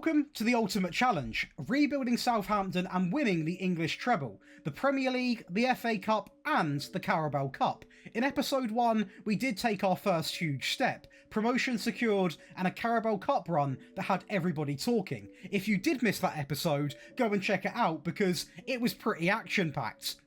Welcome to the ultimate challenge, rebuilding Southampton and winning the English treble, the Premier League, the FA Cup and the Carabao Cup. In episode 1, we did take our first huge step, promotion secured and a Carabao Cup run that had everybody talking. If you did miss that episode, go and check it out because it was pretty action-packed.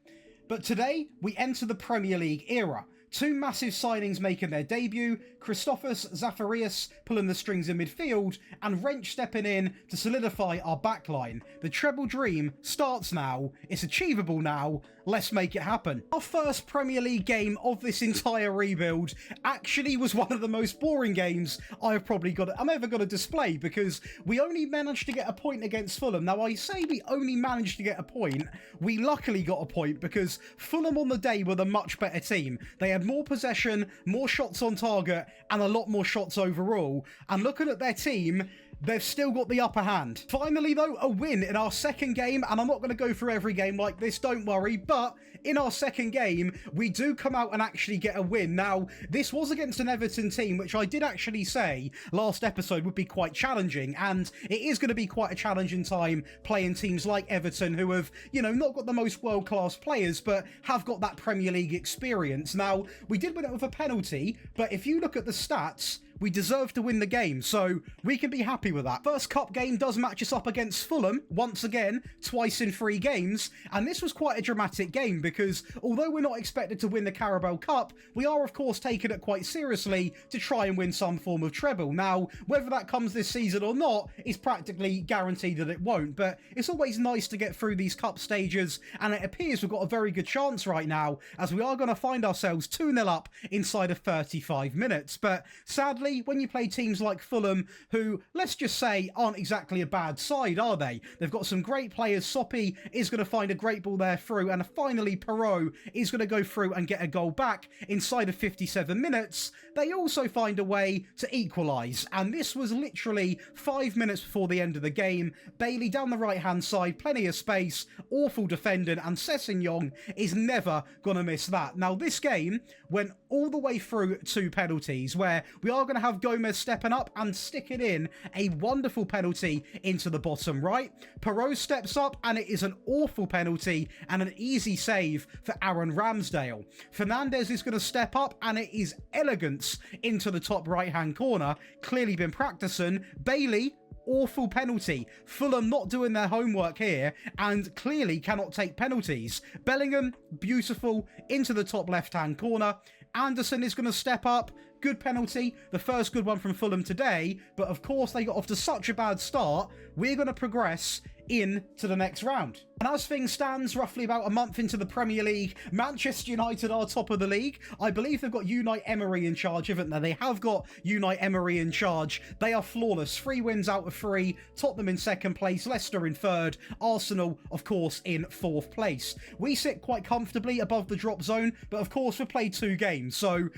But today, we enter the Premier League era. Two massive signings making their debut, Christopher Zacharias pulling the strings in midfield, and Wrench stepping in to solidify our backline. The treble dream starts now, it's achievable now, let's make it happen. Our first Premier League game of this entire rebuild actually was one of the most boring games I'm ever going to display because we only managed to get a point against Fulham. Now I say we only managed to get a point, we luckily got a point because Fulham on the day were the much better team. They had more possession, more shots on target, and a lot more shots overall. And looking at their team, they've still got the upper hand. Finally, though, a win in our second game, and I'm not going to go through every game like this, don't worry, but in our second game, we do come out and actually get a win. Now, this was against an Everton team, which I did actually say last episode would be quite challenging, and it is going to be quite a challenging time playing teams like Everton, who have, you know, not got the most world-class players, but have got that Premier League experience. Now, we did win it with a penalty, but if you look at the stats, we deserve to win the game, so we can be happy with that. First cup game does match us up against Fulham, once again, twice in 3 games, and this was quite a dramatic game because although we're not expected to win the Carabao Cup, we are of course taking it quite seriously to try and win some form of treble. Now, whether that comes this season or not is practically guaranteed that it won't, but it's always nice to get through these cup stages, and it appears we've got a very good chance right now, as we are going to find ourselves 2-0 up inside of 35 minutes, but sadly, when you play teams like Fulham, who, let's just say, aren't exactly a bad side, are they? They've got some great players. Soppy is going to find a great ball there through, and finally Perot is going to go through and get a goal back inside of 57 minutes. They also find a way to equalise, and this was literally 5 minutes before the end of the game. Bailey down the right-hand side, plenty of space, awful defending, and Sessegnon is never going to miss that. Now, this game went all the way through 2 penalties, where we are going to have Gomez stepping up and sticking in a wonderful penalty into the bottom right. Perot steps up and it is an awful penalty and an easy save for Aaron Ramsdale. Fernandez is going to step up and it is elegance into the top right hand corner. Clearly been practicing. Bailey, awful penalty. Fulham not doing their homework here and clearly cannot take penalties. Bellingham, beautiful, into the top left-hand corner. Anderson is going to step up. Good penalty, the first good one from Fulham today, but of course they got off to such a bad start, we're going to progress into the next round. And as things stands, roughly about a month into the Premier League, Manchester United are top of the league. I believe they've got Unai Emery in charge, haven't they? They have got Unai Emery in charge. They are flawless. 3 wins out of 3. Tottenham in second place, Leicester in third, Arsenal, of course, in 4th place. We sit quite comfortably above the drop zone, but of course we've played 2 games, so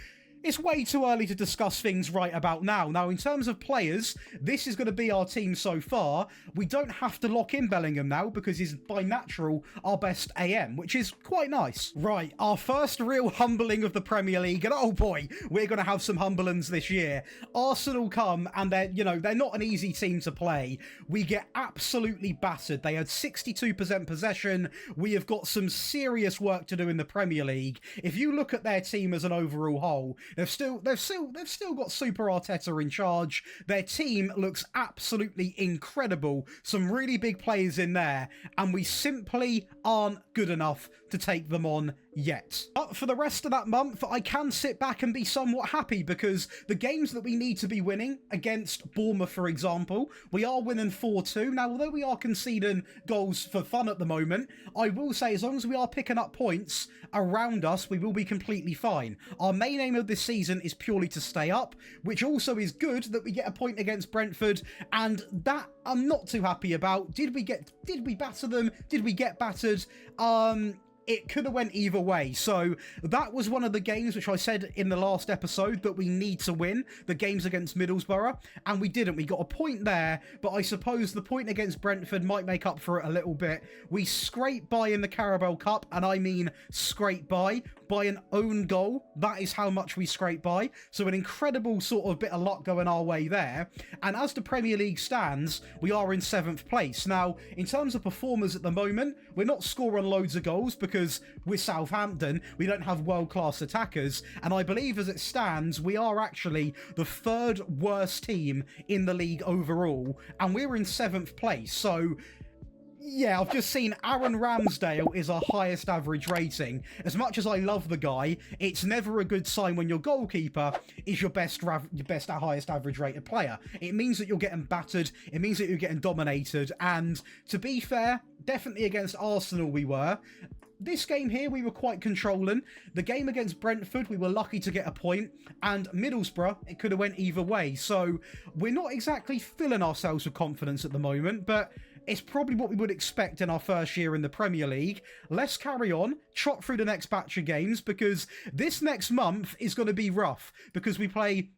it's way too early to discuss things right about now. Now, in terms of players, this is going to be our team so far. We don't have to lock in Bellingham now because he's by natural our best AM, which is quite nice. Right, our first real humbling of the Premier League, and oh boy, we're going to have some humblings this year. Arsenal come and they're not an easy team to play. We get absolutely battered. They had 62% possession. We have got some serious work to do in the Premier League. If you look at their team as an overall whole, They've still got Super Arteta in charge. Their team looks absolutely incredible. Some really big players in there, and we simply aren't good enough to take them on yet. But for the rest of that month, I can sit back and be somewhat happy because the games that we need to be winning against Bournemouth, for example, we are winning 4-2. Now, although we are conceding goals for fun at the moment, I will say as long as we are picking up points around us, we will be completely fine. Our main aim of this season is purely to stay up, which also is good that we get a point against Brentford, and that I'm not too happy about. Did we batter them? Did we get battered? It could have went either way. So that was one of the games which I said in the last episode that we need to win, the games against Middlesbrough, and we didn't. We got a point there, but I suppose the point against Brentford might make up for it a little bit. We scraped by in the Carabao Cup, and I mean scrape by. by an own goal. That is how much we scraped by. So an incredible sort of bit of luck going our way there. And as the Premier League stands, we are in 7th place. Now, in terms of performers at the moment, we're not scoring loads of goals because we're Southampton. We don't have world-class attackers. And I believe as it stands, we are actually the 3rd worst team in the league overall. And we're in 7th place. So yeah, I've just seen Aaron Ramsdale is our highest average rating. As much as I love the guy, it's never a good sign when your goalkeeper is your best highest average rated player. It means that you're getting battered. It means that you're getting dominated. And to be fair, definitely against Arsenal we were. This game here, we were quite controlling. The game against Brentford, we were lucky to get a point. And Middlesbrough, it could have went either way. So we're not exactly filling ourselves with confidence at the moment, but it's probably what we would expect in our first year in the Premier League. Let's carry on, trot through the next batch of games, because this next month is going to be rough, because we play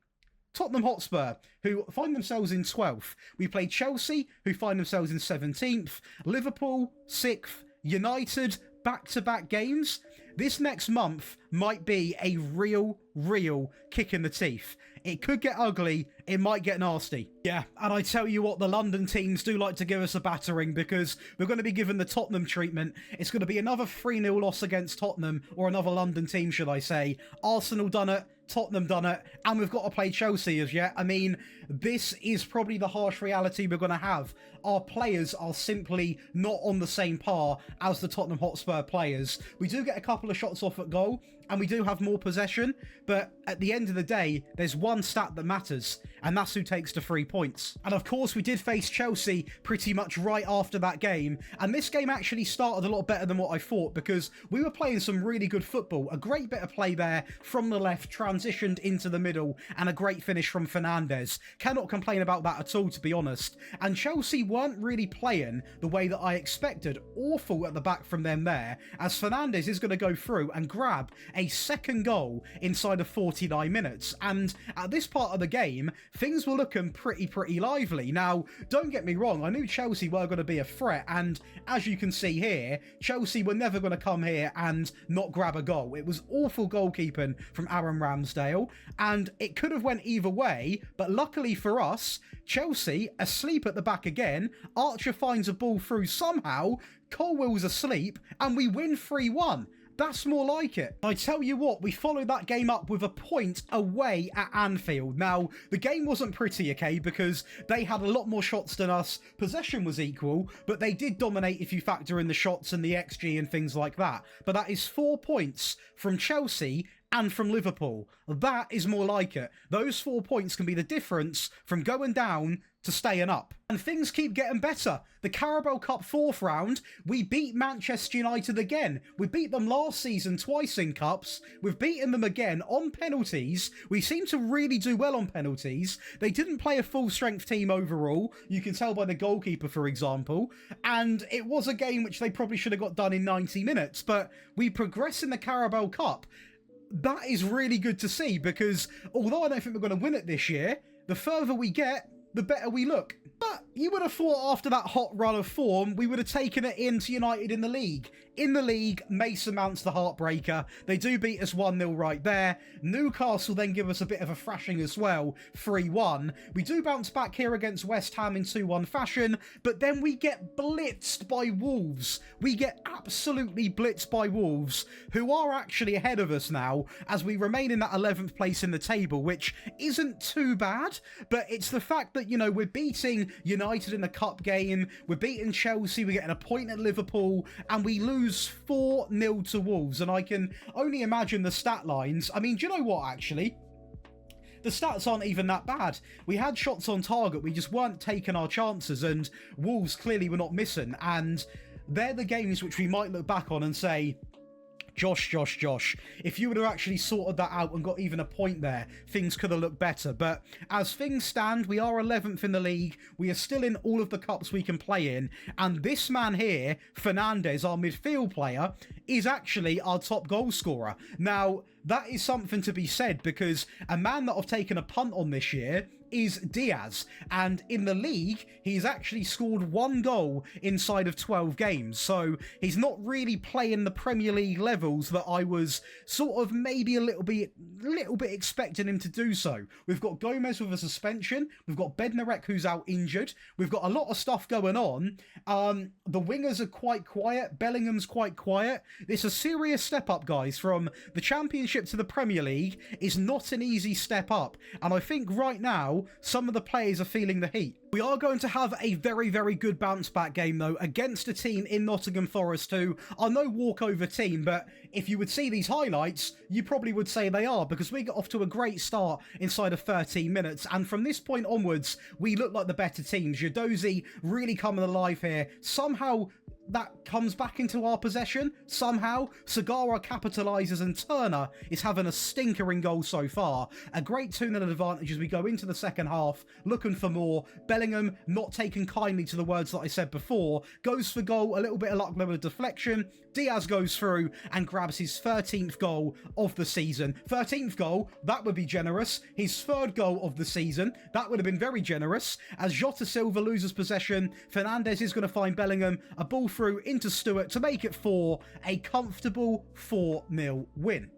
Tottenham Hotspur, who find themselves in 12th. We play Chelsea, who find themselves in 17th. Liverpool, 6th. United, back-to-back games. This next month might be a real kick in the teeth. It could get ugly. It might get nasty. Yeah, and I tell you what, the London teams do like to give us a battering, because we're going to be given the Tottenham treatment. It's going to be another 3-0 loss against Tottenham, or another London team, should I say. Arsenal done it. Tottenham done it, and we've got to play Chelsea as yet. I mean, this is probably the harsh reality we're going to have. Our players are simply not on the same par as the Tottenham Hotspur players. We do get a couple of shots off at goal, and we do have more possession, but at the end of the day, there's one stat that matters, and that's who takes the 3 points. And of course, we did face Chelsea pretty much right after that game, and this game actually started a lot better than what I thought, because we were playing some really good football. A great bit of play there from the left, transitioned into the middle, and a great finish from Fernandes. Cannot complain about that at all, to be honest. And Chelsea weren't really playing the way that I expected. Awful at the back from them there, as Fernandes is going to go through and grab a second goal inside of 49 minutes. And at this part of the game, things were looking pretty lively. Now, don't get me wrong, I knew Chelsea were going to be a threat, and as you can see here, Chelsea were never going to come here and not grab a goal. It was awful goalkeeping from Aaron Ramsdale, and it could have went either way, but luckily for us, Chelsea asleep at the back again. Archer finds a ball through somehow, Colwell's asleep, and we win 3-1. That's more like it. I tell you what, we followed that game up with a point away at Anfield. Now, the game wasn't pretty, okay, because they had a lot more shots than us. Possession was equal, but they did dominate if you factor in the shots and the XG and things like that. But that is 4 points from Chelsea and from Liverpool. That is more like it. Those 4 points can be the difference from going down to staying up. And things keep getting better. The Carabao Cup 4th round, we beat Manchester United again. We beat them last season twice in cups. We've beaten them again on penalties. We seem to really do well on penalties. They didn't play a full-strength team overall. You can tell by the goalkeeper, for example. And it was a game which they probably should have got done in 90 minutes. But we progress in the Carabao Cup. That is really good to see, because although I don't think we're going to win it this year, the further we get, the better we look. But you would have thought after that hot run of form, we would have taken it into United in the league. In the league, Mason Mount's the heartbreaker. They do beat us 1-0 right there. Newcastle then give us a bit of a thrashing as well, 3-1. We do bounce back here against West Ham in 2-1 fashion, but then we get blitzed by Wolves. We get absolutely blitzed by Wolves, who are actually ahead of us now, as we remain in that 11th place in the table, which isn't too bad, but it's the fact that, you know, we're beating United in a cup game, we're beating Chelsea, we're getting a point at Liverpool, and we lose 4-0 to Wolves. And I can only imagine the stat lines. I mean, do you know what, actually? The stats aren't even that bad. We had shots on target, we just weren't taking our chances, and Wolves clearly were not missing. And they're the games which we might look back on and say, Josh, if you would have actually sorted that out and got even a point there, things could have looked better. But as things stand, we are 11th in the league. We are still in all of the cups we can play in. And this man here, Fernandes, our midfield player, is actually our top goal scorer. Now, that is something to be said, because a man that I've taken a punt on this year is Diaz, and in the league he's actually scored 1 goal inside of 12 games, so he's not really playing the Premier League levels that I was sort of maybe a little bit expecting him to do so. We've got Gomez with a suspension, we've got Bednarek who's out injured, we've got a lot of stuff going on. The wingers are quite quiet, Bellingham's quite quiet. It's a serious step up, guys. From the Championship to the Premier League is not an easy step up, and I think right now some of the players are feeling the heat. We are going to have a very, very good bounce back game though against a team in Nottingham Forest who are no walkover team, but if you would see these highlights you probably would say they are, because we got off to a great start inside of 13 minutes, and from this point onwards we look like the better teams. Yodozi really coming alive here. Somehow that comes back into our possession. Somehow Sagara capitalises and Turner is having a stinker in goal so far. A great 2-0 advantage as we go into the second half, looking for more. Bellingham, not taken kindly to the words that I said before, goes for goal, a little bit of luck with a deflection. Diaz goes through and grabs his 13th goal of the season. 13th goal, that would be generous. His 3rd goal of the season, that would have been very generous. As Jota Silva loses possession, Fernandes is going to find Bellingham, a ball through into Stewart to make it 4, a comfortable 4-0 win.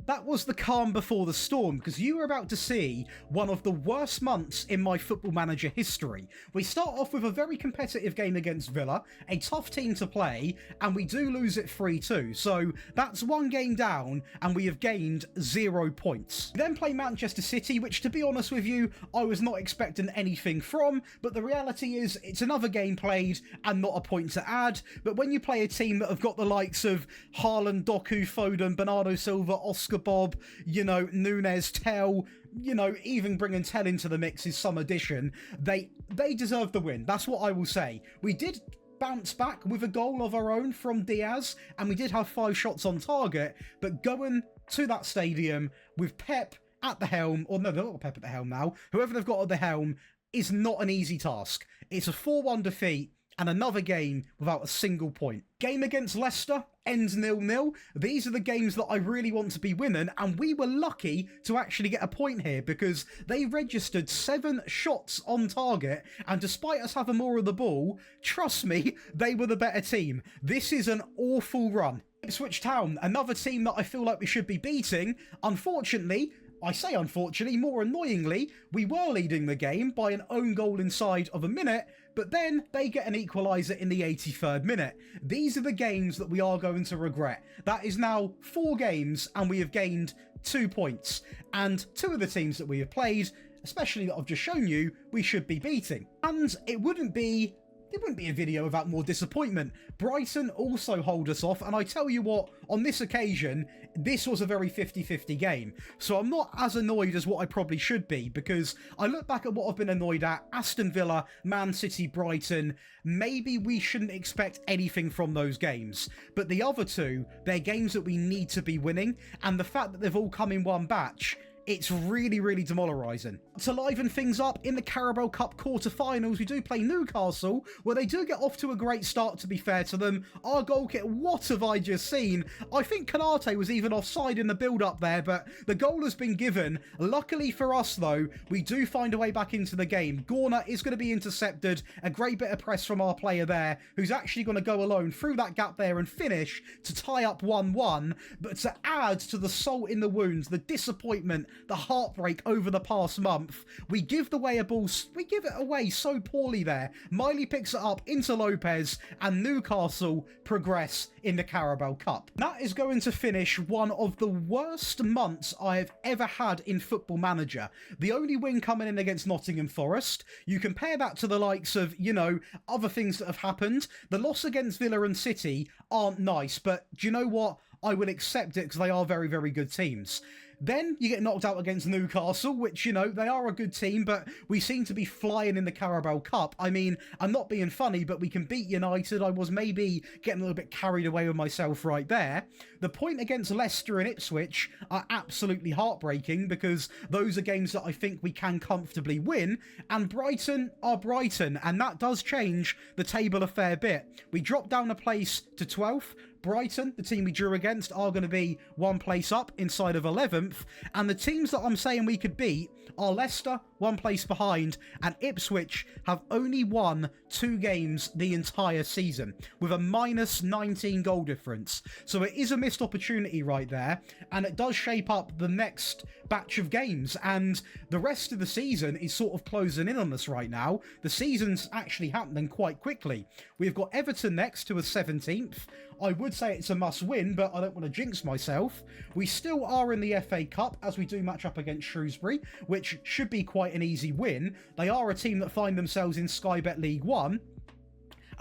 That was the calm before the storm, because you were about to see one of the worst months in my Football Manager history. We start off with a very competitive game against Villa, a tough team to play, and we do lose it 3-2. So that's 1 game down, and we have gained 0 points. We then play Manchester City, which, to be honest with you, I was not expecting anything from, but the reality is it's another game played and not a point to add. But when you play a team that have got the likes of Haaland, Doku, Foden, Bernardo Silva, Oscar Bob, you know, Nunes, Tell, you know, even bringing Tell into the mix is some addition. They deserve the win. That's what I will say. We did bounce back with a goal of our own from Diaz, and we did have 5 shots on target, but going to that stadium with Pep at the helm, or no, they're not Pep at the helm now, whoever they've got at the helm, is not an easy task. It's a 4-1 defeat, and another game without a single point. Game against Leicester ends 0-0. These are the games that I really want to be winning, and we were lucky to actually get a point here because they registered 7 shots on target, and despite us having more of the ball, trust me, they were the better team. This is an awful run. Ipswich Town, another team that I feel like we should be beating. Unfortunately, I say unfortunately, more annoyingly, we were leading the game by an own goal inside of a minute, but then they get an equaliser in the 83rd minute. These are the games that we are going to regret. That is now 4 games and we have gained 2 points. And 2 of the teams that we have played, especially that I've just shown you, we should be beating. And it wouldn't be a video without more disappointment. Brighton also hold us off, and I tell you what, on this occasion, this was a very 50-50 game. So I'm not as annoyed as what I probably should be, because I look back at what I've been annoyed at: Aston Villa, Man City, Brighton. Maybe we shouldn't expect anything from those games. But the other 2, they're games that we need to be winning, and the fact that they've all come in one batch, it's really, really demoralising. To liven things up, in the Carabao Cup quarter-finals, we do play Newcastle, where they do get off to a great start, to be fair to them. Our goal kick, what have I just seen? I think Kanate was even offside in the build-up there, but the goal has been given. Luckily for us, though, we do find a way back into the game. Gorner is going to be intercepted. A great bit of press from our player there, who's actually going to go alone through that gap there and finish to tie up 1-1. But to add to the salt in the wounds, the disappointment, the heartbreak over the past month, we give it away so poorly there. Miley picks it up into Lopez, and Newcastle progress in the Carabao Cup. That is going to finish one of the worst months I have ever had in Football Manager. The only win coming in against Nottingham Forest. You compare that to the likes of, you know, other things that have happened. The loss against Villa and City aren't nice, but do you know what? I will accept it because they are very, very good teams. Then you get knocked out against Newcastle, which, you know, they are a good team, but we seem to be flying in the Carabao Cup. I mean, I'm not being funny, but we can beat United. I was maybe getting a little bit carried away with myself right there. The point against Leicester and Ipswich are absolutely heartbreaking because those are games that I think we can comfortably win. And Brighton are Brighton, and that does change the table a fair bit. We drop down a place to 12th. Brighton, the team we drew against, are going to be one place up inside of 11th. And the teams that I'm saying we could beat are Leicester, one place behind, and Ipswich have only won 2 games the entire season with a minus 19 goal difference. So it is a missed opportunity right there, and it does shape up the next batch of games, and the rest of the season is sort of closing in on us right now. The season's actually happening quite quickly. We've got Everton next to a 17th. I would say it's a must-win, but I don't want to jinx myself. We still are in the FA Cup, as we do match up against Shrewsbury, which should be quite an easy win. They are a team that find themselves in Sky Bet League One.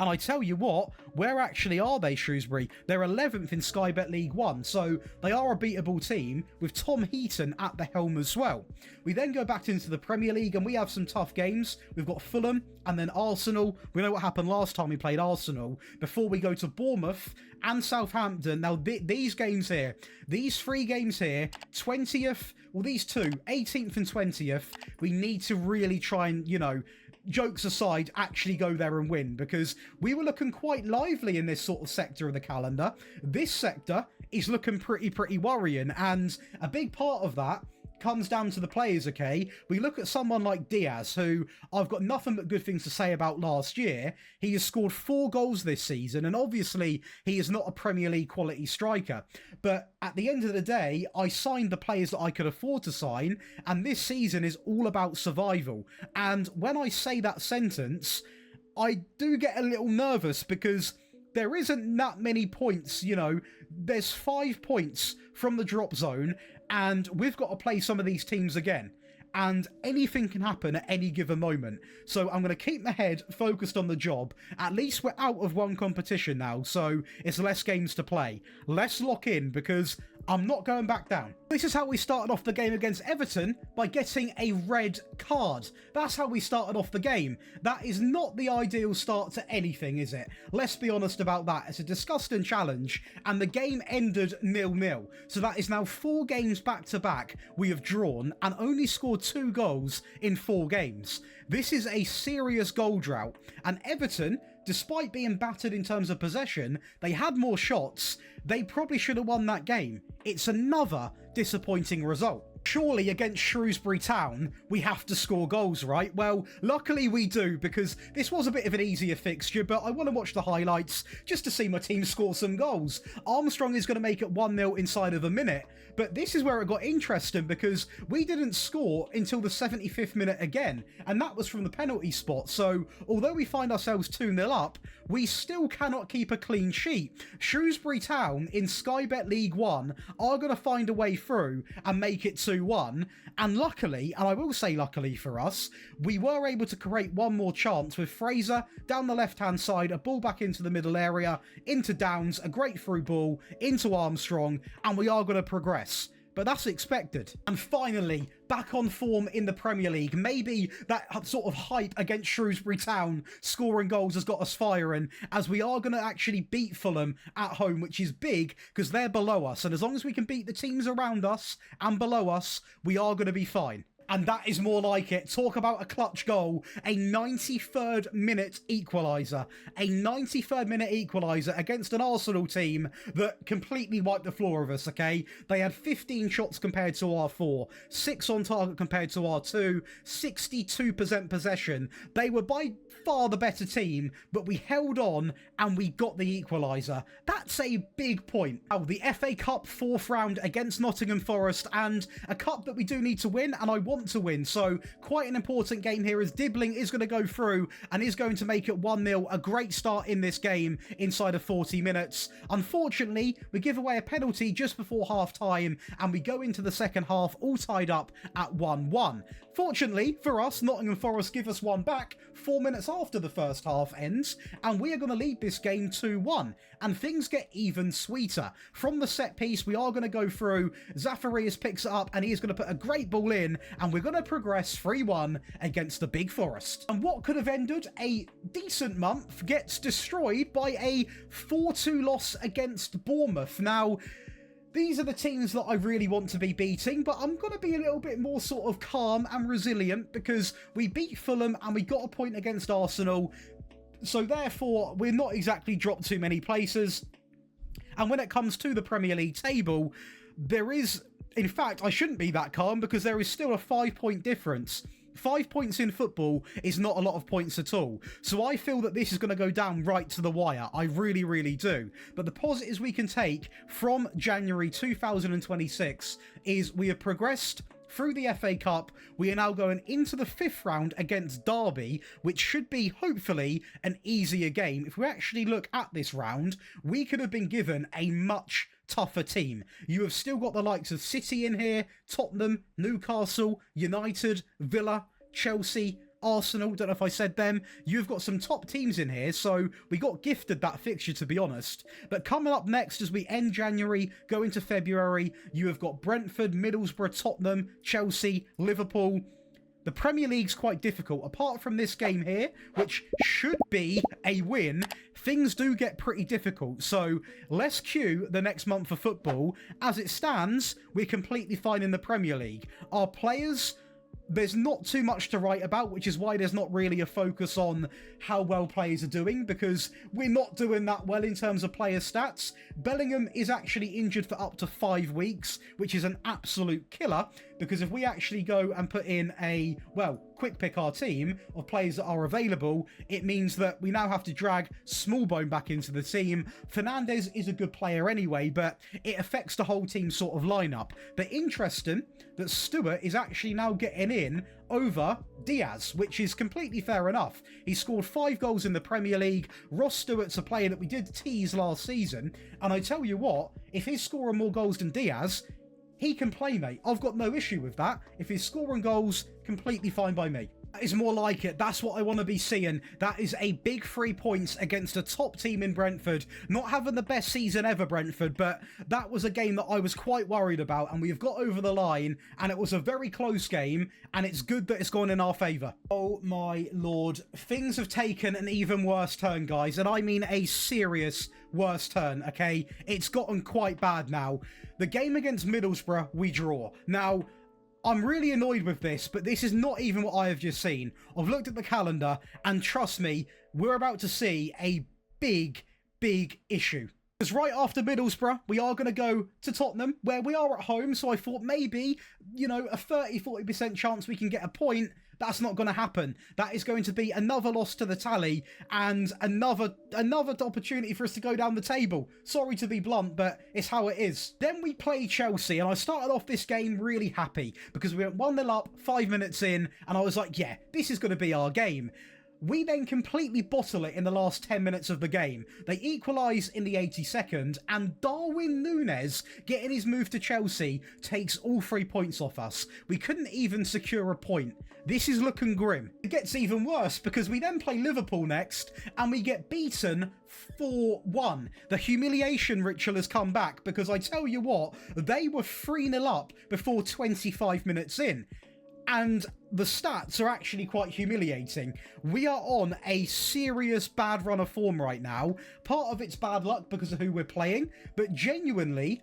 And I tell you what, where actually are they, Shrewsbury? They're 11th in Sky Bet League 1, so they are a beatable team with Tom Heaton at the helm as well. We then go back into the Premier League and we have some tough games. We've got Fulham and then Arsenal. We know what happened last time we played Arsenal. Before we go to Bournemouth and Southampton. Now, these games here, these 3 games here, 20th, well, these 2, 18th and 20th, we need to really try and, you know, jokes aside, actually go there and win, because we were looking quite lively in this sort of sector of the calendar. This sector is looking pretty worrying, and a big part of that comes down to the players, okay? We look at someone like Diaz, who I've got nothing but good things to say about last year. He has scored 4 goals this season, and obviously he is not a Premier League quality striker. But at the end of the day, I signed the players that I could afford to sign, and this season is all about survival. And when I say that sentence, I do get a little nervous, because there isn't that many points, you know. There's 5 points from the drop zone, and we've got to play some of these teams again. And anything can happen at any given moment. So I'm going to keep my head focused on the job. At least we're out of one competition now, so it's less games to play. Let's lock in, because I'm not going back down. This is how we started off the game against Everton, by getting a red card. That's how we started off the game. That is not the ideal start to anything, is it? Let's be honest about that. It's a disgusting challenge, and the game ended 0-0. So that is now 4 games back-to-back we have drawn, and only scored 2 goals in 4 games. This is a serious goal drought, and Everton, despite being battered in terms of possession, they had more shots. They probably should have won that game. It's another disappointing result. Surely against Shrewsbury Town, we have to score goals, right? Well, luckily we do, because this was a bit of an easier fixture, but I want to watch the highlights just to see my team score some goals. Armstrong is going to make it 1-0 inside of a minute, but this is where it got interesting, because we didn't score until the 75th minute again, and that was from the penalty spot. So although we find ourselves 2-0 up, we still cannot keep a clean sheet. Shrewsbury Town in Sky Bet League 1 are going to find a way through and make it 2-1, and luckily, and I will say luckily for us, we were able to create one more chance with Fraser down the left-hand side, a ball back into the middle area, into Downs, a great through ball, into Armstrong, and we are going to progress. But that's expected. And finally, back on form in the Premier League. Maybe that sort of hype against Shrewsbury Town scoring goals has got us firing, as we are going to actually beat Fulham at home, which is big because they're below us. And as long as we can beat the teams around us and below us, we are going to be fine. And that is more like it. Talk about a clutch goal. A 93rd minute equaliser. A 93rd minute equaliser against an Arsenal team that completely wiped the floor of us, okay? They had 15 shots compared to our 4. 6 on target compared to our 2. 62% possession. They were by far the better team, but we held on and we got the equaliser. That's a big point. Oh, the FA Cup 4th round against Nottingham Forest, and a cup that we do need to win, and I want to win. So quite an important game here, as Dibbling is going to go through and is going to make it 1-0. A great start in this game inside of 40 minutes. Unfortunately, we give away a penalty just before half time, and we go into the second half all tied up at 1-1. Fortunately for us, Nottingham Forest give us one back 4 minutes after the first half ends, and we are going to lead this game 2-1, and things get even sweeter. From the set piece, we are going to go through. Zacharias picks it up, and he is going to put a great ball in, and we're going to progress 3-1 against the Big Forest. And what could have ended a decent month gets destroyed by a 4-2 loss against Bournemouth. Now, these are the teams that I really want to be beating, but I'm going to be a little bit more sort of calm and resilient, because we beat Fulham and we got a point against Arsenal. So therefore, we're not exactly dropped too many places. And when it comes to the Premier League table, there is, in fact, I shouldn't be that calm because there is still a 5-point difference. 5 points in football is not a lot of points at all. So I feel that this is going to go down right to the wire. I really, really do. But the positives we can take from January 2026 is we have progressed through the FA Cup. We are now going into the 5th round against Derby, which should be, hopefully, an easier game. If we actually look at this round, we could have been given a much tougher team. You have still got the likes of City in here, Tottenham, Newcastle, United, Villa, Chelsea, Arsenal, don't know if I said them. You've got some top teams in here, so we got gifted that fixture, to be honest. But coming up next, as we end January, go into February, you have got Brentford, Middlesbrough, Tottenham, Chelsea, Liverpool. The Premier League's quite difficult. Apart from this game here, which should be a win, things do get pretty difficult. So let's cue the next month for football. As it stands, we're completely fine in the Premier League. Our players, there's not too much to write about, which is why there's not really a focus on how well players are doing, because we're not doing that well in terms of player stats. Bellingham is actually injured for up to 5 weeks, which is an absolute killer, because if we actually go and put in a, well, quick pick our team of players that are available, it means that we now have to drag Smallbone back into the team. Fernandes is a good player anyway, but it affects the whole team sort of lineup. But interesting that Stewart is actually now getting in over Diaz, which is completely fair enough. He scored 5 goals in the Premier League. Ross Stewart's a player that we did tease last season, and I tell you what, if he's scoring more goals than Diaz, he can play, mate. I've got no issue with that. If he's scoring goals, completely fine by me. That is more like it. That's what I want to be seeing. That is a big 3 points against a top team in Brentford. Not having the best season ever, Brentford, but that was a game that I was quite worried about, and we've got over the line, and it was a very close game, and it's good that it's gone in our favour. Oh my lord. Things have taken an even worse turn, guys, and I mean a serious worse turn, okay? It's gotten quite bad now. The game against Middlesbrough, we draw. Now, I'm really annoyed with this, but this is not even what I have just seen. I've looked at the calendar, and trust me, we're about to see a big, big issue. Because right after Middlesbrough, we are going to go to Tottenham, where we are at home, so I thought maybe, you know, a 30-40% chance we can get a point. That's not going to happen. That is going to be another loss to the tally and another opportunity for us to go down the table. Sorry to be blunt, but it's how it is. Then we play Chelsea, and I started off this game really happy because we went 1-0 up 5 minutes in, and I was like, yeah, this is going to be our game. We then completely bottle it in the last 10 minutes of the game. They equalise in the 82nd, and Darwin Núñez, getting his move to Chelsea, takes all 3 points off us. We couldn't even secure a point. This is looking grim. It gets even worse because we then play Liverpool next, and we get beaten 4-1. The humiliation ritual has come back because I tell you what, they were 3-0 up before 25 minutes in. And the stats are actually quite humiliating. We are on a serious bad run of form right now. Part of it's bad luck because of who we're playing, but genuinely,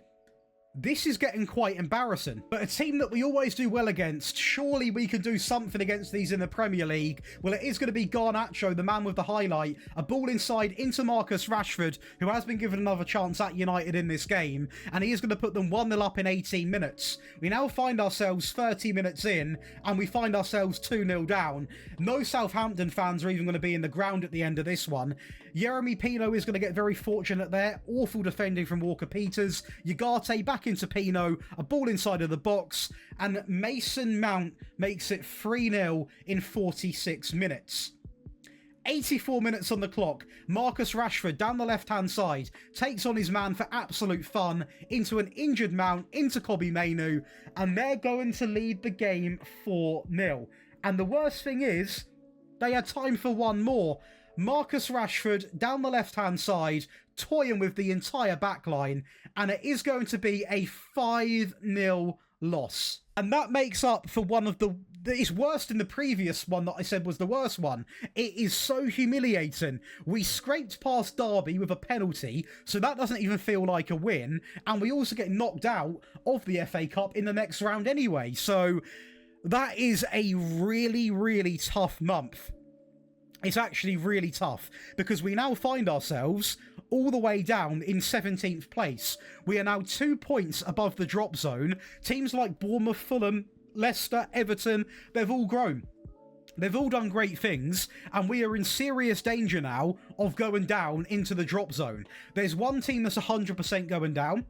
this is getting quite embarrassing. But a team that we always do well against, surely we could do something against these in the Premier League. Well, it is going to be Garnacho, the man with the highlight. A ball inside into Marcus Rashford, who has been given another chance at United in this game. And he is going to put them 1-0 up in 18 minutes. We now find ourselves 30 minutes in, and we find ourselves 2-0 down. No Southampton fans are even going to be in the ground at the end of this one. Yeremy Pino is going to get very fortunate there. Awful defending from Walker-Peters. Ugarte back into Pino. A ball inside of the box. And Mason Mount makes it 3-0 in 46 minutes. 84 minutes on the clock. Marcus Rashford down the left-hand side takes on his man for absolute fun into an injured Mount, into Kobbie Mainoo. And they're going to lead the game 4-0. And the worst thing is, they had time for one more. Marcus Rashford down the left-hand side, toying with the entire back line, and it is going to be a 5-0 loss. And that makes up for one of the... It's worse than the previous one that I said was the worst one. It is so humiliating. We scraped past Derby with a penalty, so that doesn't even feel like a win, and we also get knocked out of the FA Cup in the next round anyway, so that is a really, really tough month. It's actually really tough because we now find ourselves all the way down in 17th place. We are now 2 points above the drop zone. Teams like Bournemouth, Fulham, Leicester, Everton, they've all grown. They've all done great things, and we are in serious danger now of going down into the drop zone. There's one team that's 100% going down.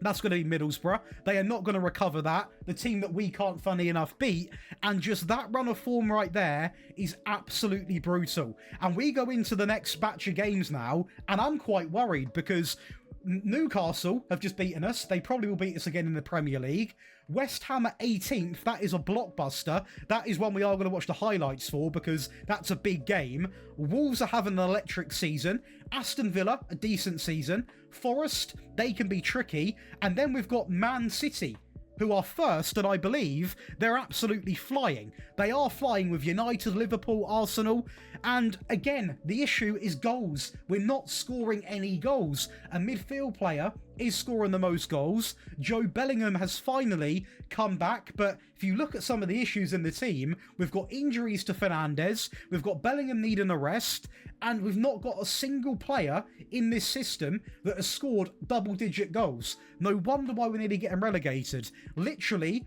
That's going to be Middlesbrough. They are not going to recover that. The team that we can't, funny enough, beat. And just that run of form right there is absolutely brutal. And we go into the next batch of games now, and I'm quite worried because Newcastle have just beaten us. They probably will beat us again in the Premier League. West Ham at 18th, that is a blockbuster. That is one we are going to watch the highlights for because that's a big game. Wolves are having an electric season. Aston Villa, a decent season. Forest, they can be tricky. And then we've got Man City, who are first, and I believe they're absolutely flying. They are flying with United, Liverpool, Arsenal, and again, the issue is goals. We're not scoring any goals. A midfield player is scoring the most goals. Joe Bellingham has finally come back, but if you look at some of the issues in the team, we've got injuries to Fernandes, we've got Bellingham needing a rest, and we've not got a single player in this system that has scored double-digit goals. No wonder why we're nearly getting relegated. Literally,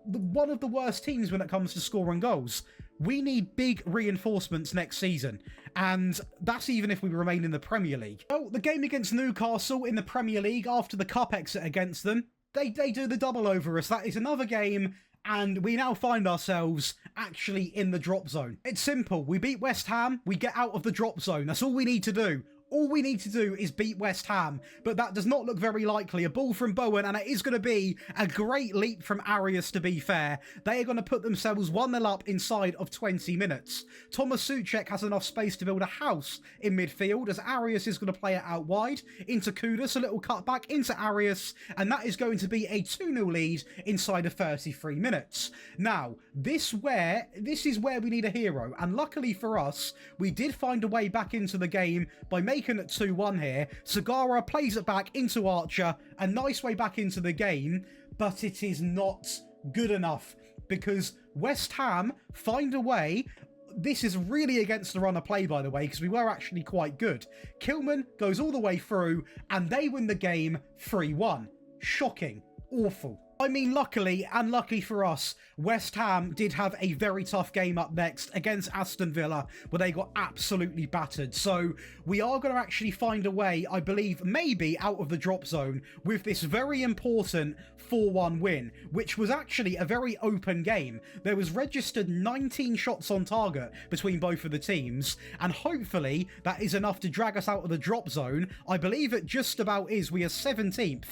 one of the worst teams when it comes to scoring goals. We need big reinforcements next season, and that's even if we remain in the Premier League. Well, the game against Newcastle in the Premier League after the cup exit against them, they do the double over us. That is another game, and we now find ourselves actually in the drop zone. It's simple. We beat West Ham, we get out of the drop zone. That's all we need to do. All we need to do is beat West Ham, but that does not look very likely. A ball from Bowen, and it is going to be a great leap from Arias, to be fair. They are going to put themselves 1-0 up inside of 20 minutes. Thomas Soucek has enough space to build a house in midfield, as Arias is going to play it out wide into Kudus, a little cutback into Arias, and that is going to be a 2-0 lead inside of 33 minutes. Now, this is where we need a hero, and luckily for us, we did find a way back into the game by making it 2-1 here. Sagara plays it back into Archer, a nice way back into the game, but it is not good enough because West Ham find a way. This is really against the run of play, by the way, because we were actually quite good. Kilman goes all the way through, and they win the game 3-1. Shocking. Awful. I mean, luckily, and lucky for us, West Ham did have a very tough game up next against Aston Villa, where they got absolutely battered. So we are going to actually find a way, I believe, maybe out of the drop zone with this very important 4-1 win, which was actually a very open game. There was registered 19 shots on target between both of the teams, and hopefully that is enough to drag us out of the drop zone. I believe it just about is. We are 17th.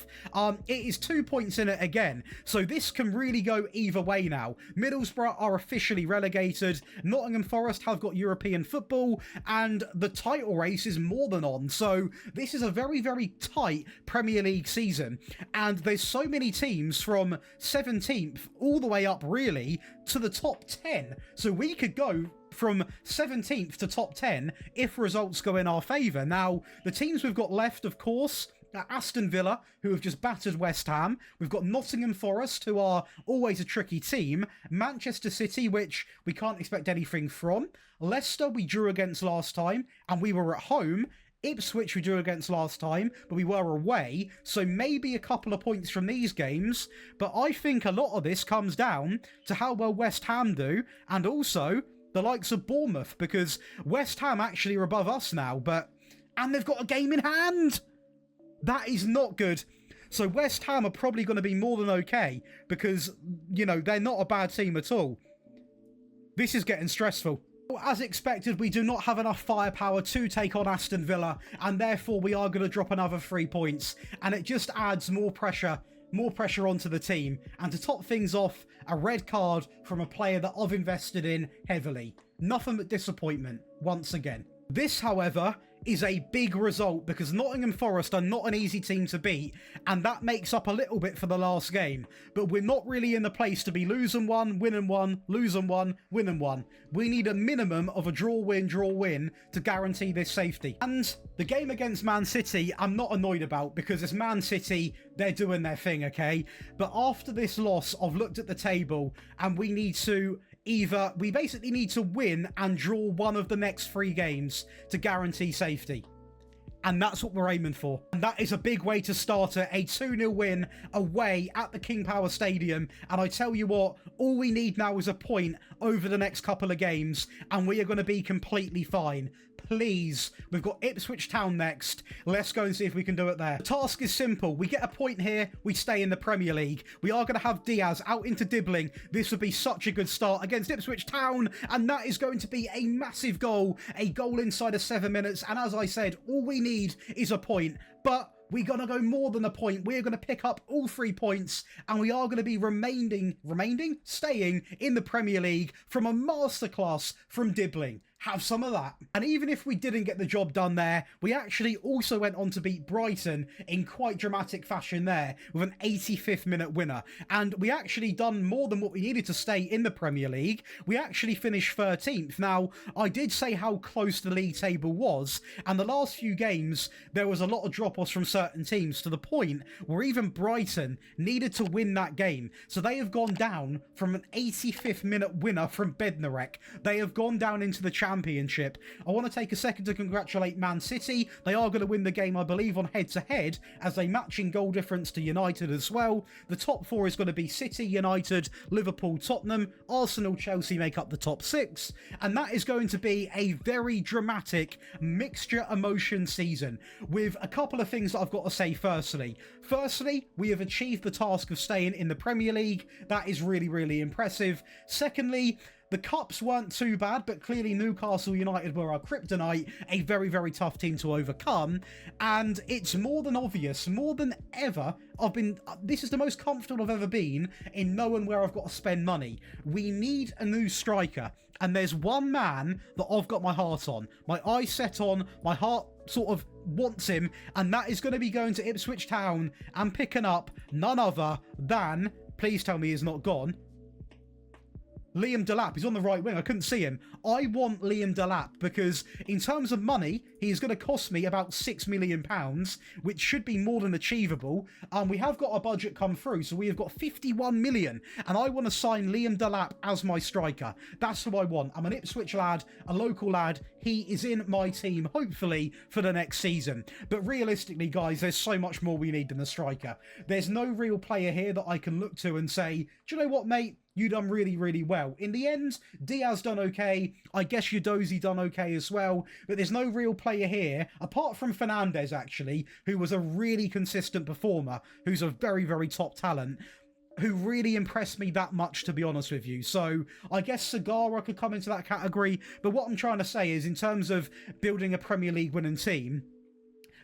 It is 2 points in it again. So this can really go either way now. Middlesbrough are officially relegated. Nottingham Forest have got European football, and the title race is more than on. So this is a very, very tight Premier League season. And there's so many teams from 17th all the way up, really, to the top 10. So we could go from 17th to top 10 if results go in our favour. Now, the teams we've got left, of course, Aston Villa, who have just battered West Ham. We've got Nottingham Forest, who are always a tricky team. Manchester City, which we can't expect anything from. Leicester, we drew against last time, and we were at home. Ipswich we drew against last time, but we were away, so maybe a couple of points from these games. But I think a lot of this comes down to how well West Ham do, and also the likes of Bournemouth, because West Ham actually are above us now, and they've got a game in hand! That is not good. So West Ham are probably going to be more than okay because, you know, they're not a bad team at all. This is getting stressful. As expected, we do not have enough firepower to take on Aston Villa, and therefore we are going to drop another 3 points, and it just adds more pressure onto the team. And to top things off, a red card from a player that I've invested in heavily. Nothing but disappointment once again. This, however, is a big result because Nottingham Forest are not an easy team to beat, and that makes up a little bit for the last game. But we're not really in the place to be losing one, winning one, losing one, winning one. We need a minimum of a draw-win to guarantee this safety. And the game against Man City, I'm not annoyed about because it's Man City, they're doing their thing, okay? But after this loss, I've looked at the table and we basically need to win and draw one of the next 3 games to guarantee safety. And that's what we're aiming for. And that is a big way to start it. A 2-0 win away at the King Power Stadium. And I tell you what, all we need now is a point over the next couple of games, and we are going to be completely fine. Please, we've got Ipswich Town next. Let's go and see if we can do it there. The task is simple. We get a point here, we stay in the Premier League. We are going to have Diaz out into Dibbling. This would be such a good start against Ipswich Town, and that is going to be a massive goal. A goal inside of 7 minutes, and as I said, all we need is a point. But we're going to go more than a point. We're going to pick up all 3 points, and we are going to be staying in the Premier League from a masterclass from Dibbling. Have some of that. And even if we didn't get the job done there, we actually also went on to beat Brighton in quite dramatic fashion there with an 85th minute winner. And we actually done more than what we needed to stay in the Premier League. We actually finished 13th. Now, I did say how close the league table was, and the last few games, there was a lot of drop-offs from certain teams to the point where even Brighton needed to win that game. So they have gone down from an 85th minute winner from Bednarek. They have gone down into the Championship. I want to take a second to congratulate Man City. They are going to win the game, I believe, on head-to-head as they match in goal difference to United as well. The top 4 is going to be City, United, Liverpool, Tottenham, Arsenal, Chelsea make up the top 6. And that is going to be a very dramatic mixture emotion season with a couple of things that I've got to say firstly. Firstly, we have achieved the task of staying in the Premier League. That is really, really impressive. Secondly, the Cups weren't too bad, but clearly Newcastle United were our kryptonite, a very, very tough team to overcome. And it's more than obvious, more than ever, this is the most comfortable I've ever been in knowing where I've got to spend money. We need a new striker. And there's one man that I've got my heart on, my eyes set on, my heart sort of wants him, and that is going to be going to Ipswich Town and picking up none other than, please tell me he's not gone, Liam Delap. He's on the right wing. I couldn't see him. I want Liam Delap because in terms of money, he's going to cost me about £6 million, which should be more than achievable. We have got a budget come through, so we have got 51 million, and I want to sign Liam Delap as my striker. That's who I want. I'm an Ipswich lad, a local lad. He is in my team, hopefully, for the next season. But realistically, guys, there's so much more we need than a striker. There's no real player here that I can look to and say, do you know what, mate? You done really, really well. In the end, Diaz done okay. I guess Udozi done okay as well. But there's no real player here, apart from Fernandez, actually, who was a really consistent performer, who's a very, very top talent, who really impressed me that much, to be honest with you. So I guess Sagara could come into that category. But what I'm trying to say is, in terms of building a Premier League winning team,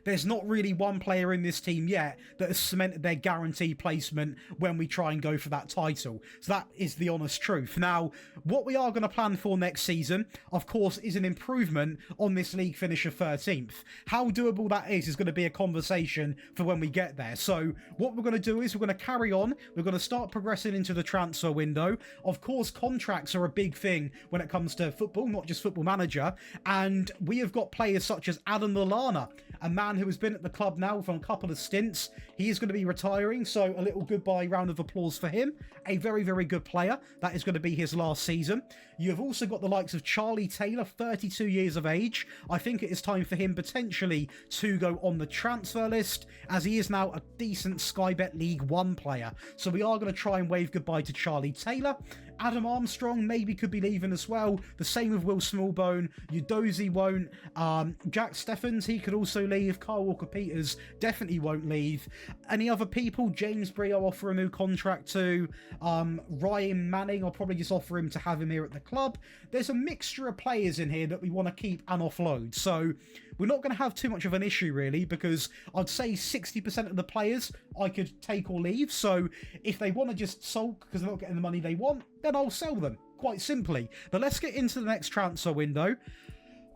there's not really one player in this team yet that has cemented their guaranteed placement when we try and go for that title. So that is the honest truth. Now, what we are going to plan for next season, of course, is an improvement on this league finish of 13th. How doable that is going to be a conversation for when we get there. So what we're going to do is we're going to carry on. We're going to start progressing into the transfer window. Of course, contracts are a big thing when it comes to football, not just Football Manager. And we have got players such as Adam Lallana, a man who has been at the club now for a couple of stints. He is going to be retiring, so a little goodbye round of applause for him. A very, very good player. That is going to be his last season. You have also got the likes of Charlie Taylor, 32 years of age. I think it is time for him potentially to go on the transfer list, as he is now a decent Sky Bet League One player. So we are going to try and wave goodbye to Charlie Taylor. Adam Armstrong maybe could be leaving as well. The same with Will Smallbone. Udozi won't. Jack Steffens, he could also leave. Carl Walker-Peters definitely won't leave. Any other people? James Bree, I'll offer a new contract to. Ryan Manning, I'll probably just offer him to have him here at the club. There's a mixture of players in here that we want to keep and offload. So we're not going to have too much of an issue, really, because I'd say 60% of the players I could take or leave. So if they want to just sulk because they're not getting the money they want, then I'll sell them, quite simply. But let's get into the next transfer window.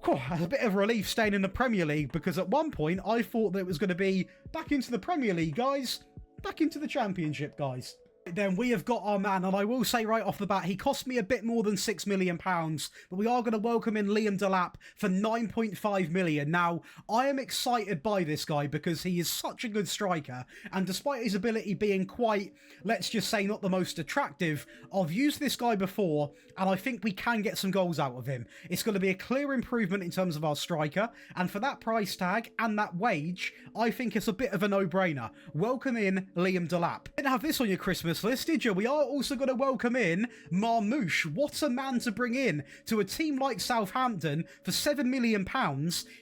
That's a bit of a relief staying in the Premier League, because at one point I thought that it was going to be back into the Premier League, guys. Back into the Championship, guys. Then we have got our man, and I will say right off the bat, he cost me a bit more than £6 million, but we are going to welcome in Liam Delap for £9.5 million. Now, I am excited by this guy because he is such a good striker, and despite his ability being quite, let's just say, not the most attractive, I've used this guy before, and I think we can get some goals out of him. It's going to be a clear improvement in terms of our striker, and for that price tag and that wage, I think it's a bit of a no-brainer. Welcome in Liam Delap. Didn't have this on your Christmas list, did you? We are also going to welcome in Marmoush. What a man to bring in to a team like Southampton for £7 million.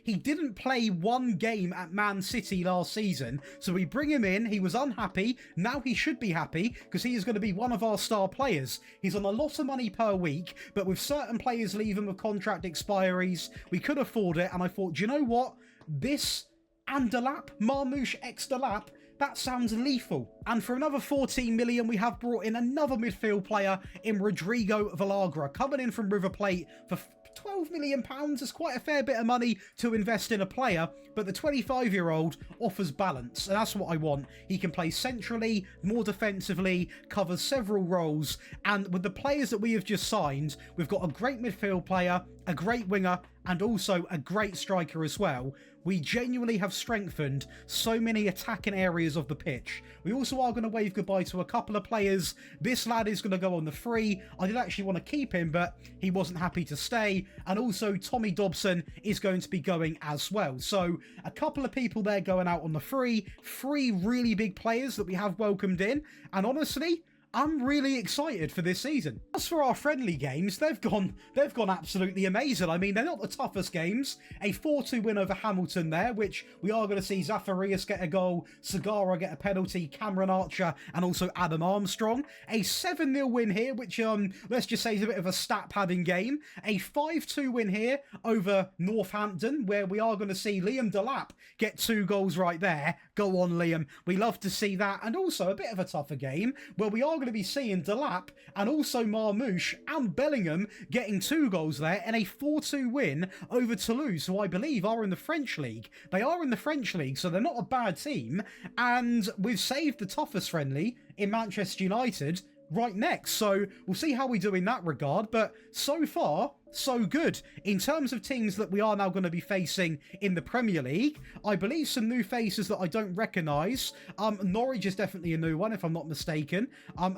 He didn't play one game at Man City last season, so we bring him in. He was unhappy. Now he should be happy because he is going to be one of our star players. He's on a lot of money per week, but with certain players leaving with contract expiries, we could afford it, and I thought, do you know what? This and Delap, Marmoush x Delap, that sounds lethal. And for another 14 million, we have brought in another midfield player in Rodrigo Villagra, coming in from River Plate for £12 million. Is quite a fair bit of money to invest in a player, but the 25-year-old offers balance, and that's what I want. He can play centrally, more defensively, covers several roles, and with the players that we have just signed, we've got a great midfield player, a great winger, and also a great striker as well. We genuinely have strengthened so many attacking areas of the pitch. We also are going to wave goodbye to a couple of players. This lad is going to go on the free. I did actually want to keep him, but he wasn't happy to stay. And also Tommy Dobson is going to be going as well. So a couple of people there going out on the free. 3 really big players that we have welcomed in. And honestly, I'm really excited for this season. As for our friendly games, they've gone absolutely amazing. I mean, they're not the toughest games. A 4-2 win over Hamilton there, which we are going to see Zacharias get a goal, Segara get a penalty, Cameron Archer, and also Adam Armstrong. A 7-0 win here, which let's just say is a bit of a stat padding game. A 5-2 win here over Northampton, where we are going to see Liam Delap get 2 goals right there. Go on, Liam. We love to see that. And also a bit of a tougher game, where we are going to be seeing Delap and also Marmoush and Bellingham getting 2 goals there in a 4-2 win over Toulouse, who I believe are in the French league. They are in the French league, so they're not a bad team, and we've saved the toughest friendly in Manchester United right next, so we'll see how we do in that regard, but so far, so good. In terms of teams that we are now going to be facing in the Premier League, I believe some new faces that I don't recognise. Norwich is definitely a new one, if I'm not mistaken.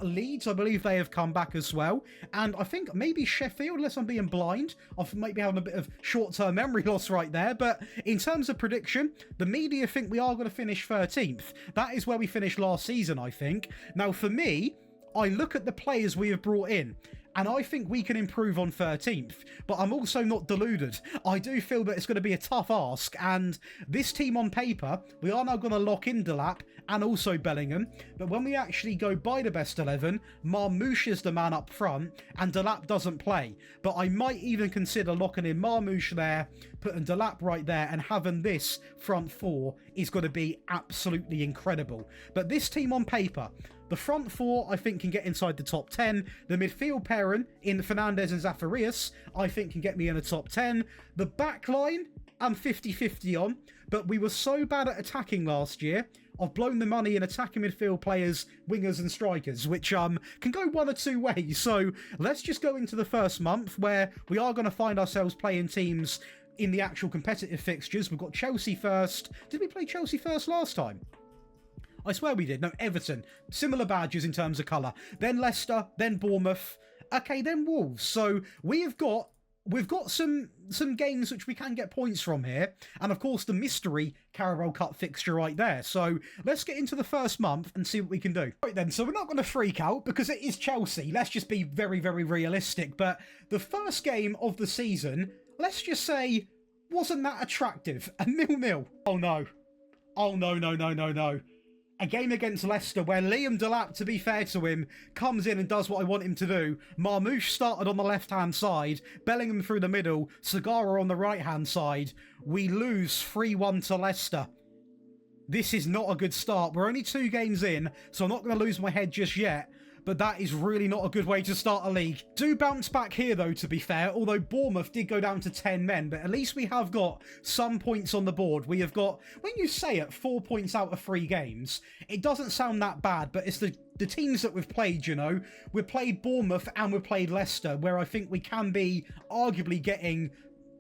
Leeds, I believe they have come back as well. And I think maybe Sheffield, unless I'm being blind. I might be having a bit of short-term memory loss right there. But in terms of prediction, the media think we are going to finish 13th. That is where we finished last season, I think. Now, for me, I look at the players we have brought in, and I think we can improve on 13th, but I'm also not deluded. I do feel that it's going to be a tough ask, and this team on paper, we are now going to lock in Delap and also Bellingham, but when we actually go by the best 11, Marmoush is the man up front, and Delap doesn't play. But I might even consider locking in Marmoush there, putting Delap right there, and having this front 4 is going to be absolutely incredible. But this team on paper, the front 4, I think, can get inside the top 10. The midfield pairing in Fernandez and Zacharias, I think, can get me in the top 10. The back line, I'm 50-50 on, but we were so bad at attacking last year. I've blown the money in attacking midfield players, wingers and strikers, which can go one or two ways. So let's just go into the first month where we are going to find ourselves playing teams in the actual competitive fixtures. We've got Chelsea first. Did we play Chelsea first last time? I swear we did. No, Everton. Similar badges in terms of colour. Then Leicester, then Bournemouth. Okay, then Wolves. So we've got some games which we can get points from here. And of course the mystery Carabao Cup fixture right there. So let's get into the first month and see what we can do. Right then, so we're not going to freak out because it is Chelsea. Let's just be very, very realistic. But the first game of the season, let's just say, wasn't that attractive. A 0-0. Oh no. Oh no, no, no, no, no. A game against Leicester where Liam Delap, to be fair to him, comes in and does what I want him to do. Marmoush started on the left-hand side, Bellingham through the middle, Segara on the right-hand side. We lose 3-1 to Leicester. This is not a good start. We're only 2 games in, so I'm not going to lose my head just yet. But that is really not a good way to start a league. Do bounce back here, though, to be fair, although Bournemouth did go down to 10 men, but at least we have got some points on the board. We have got, when you say it, 4 points out of 3 games, it doesn't sound that bad, but it's the the teams that we've played, you know, we've played Bournemouth and we've played Leicester, where I think we can be arguably getting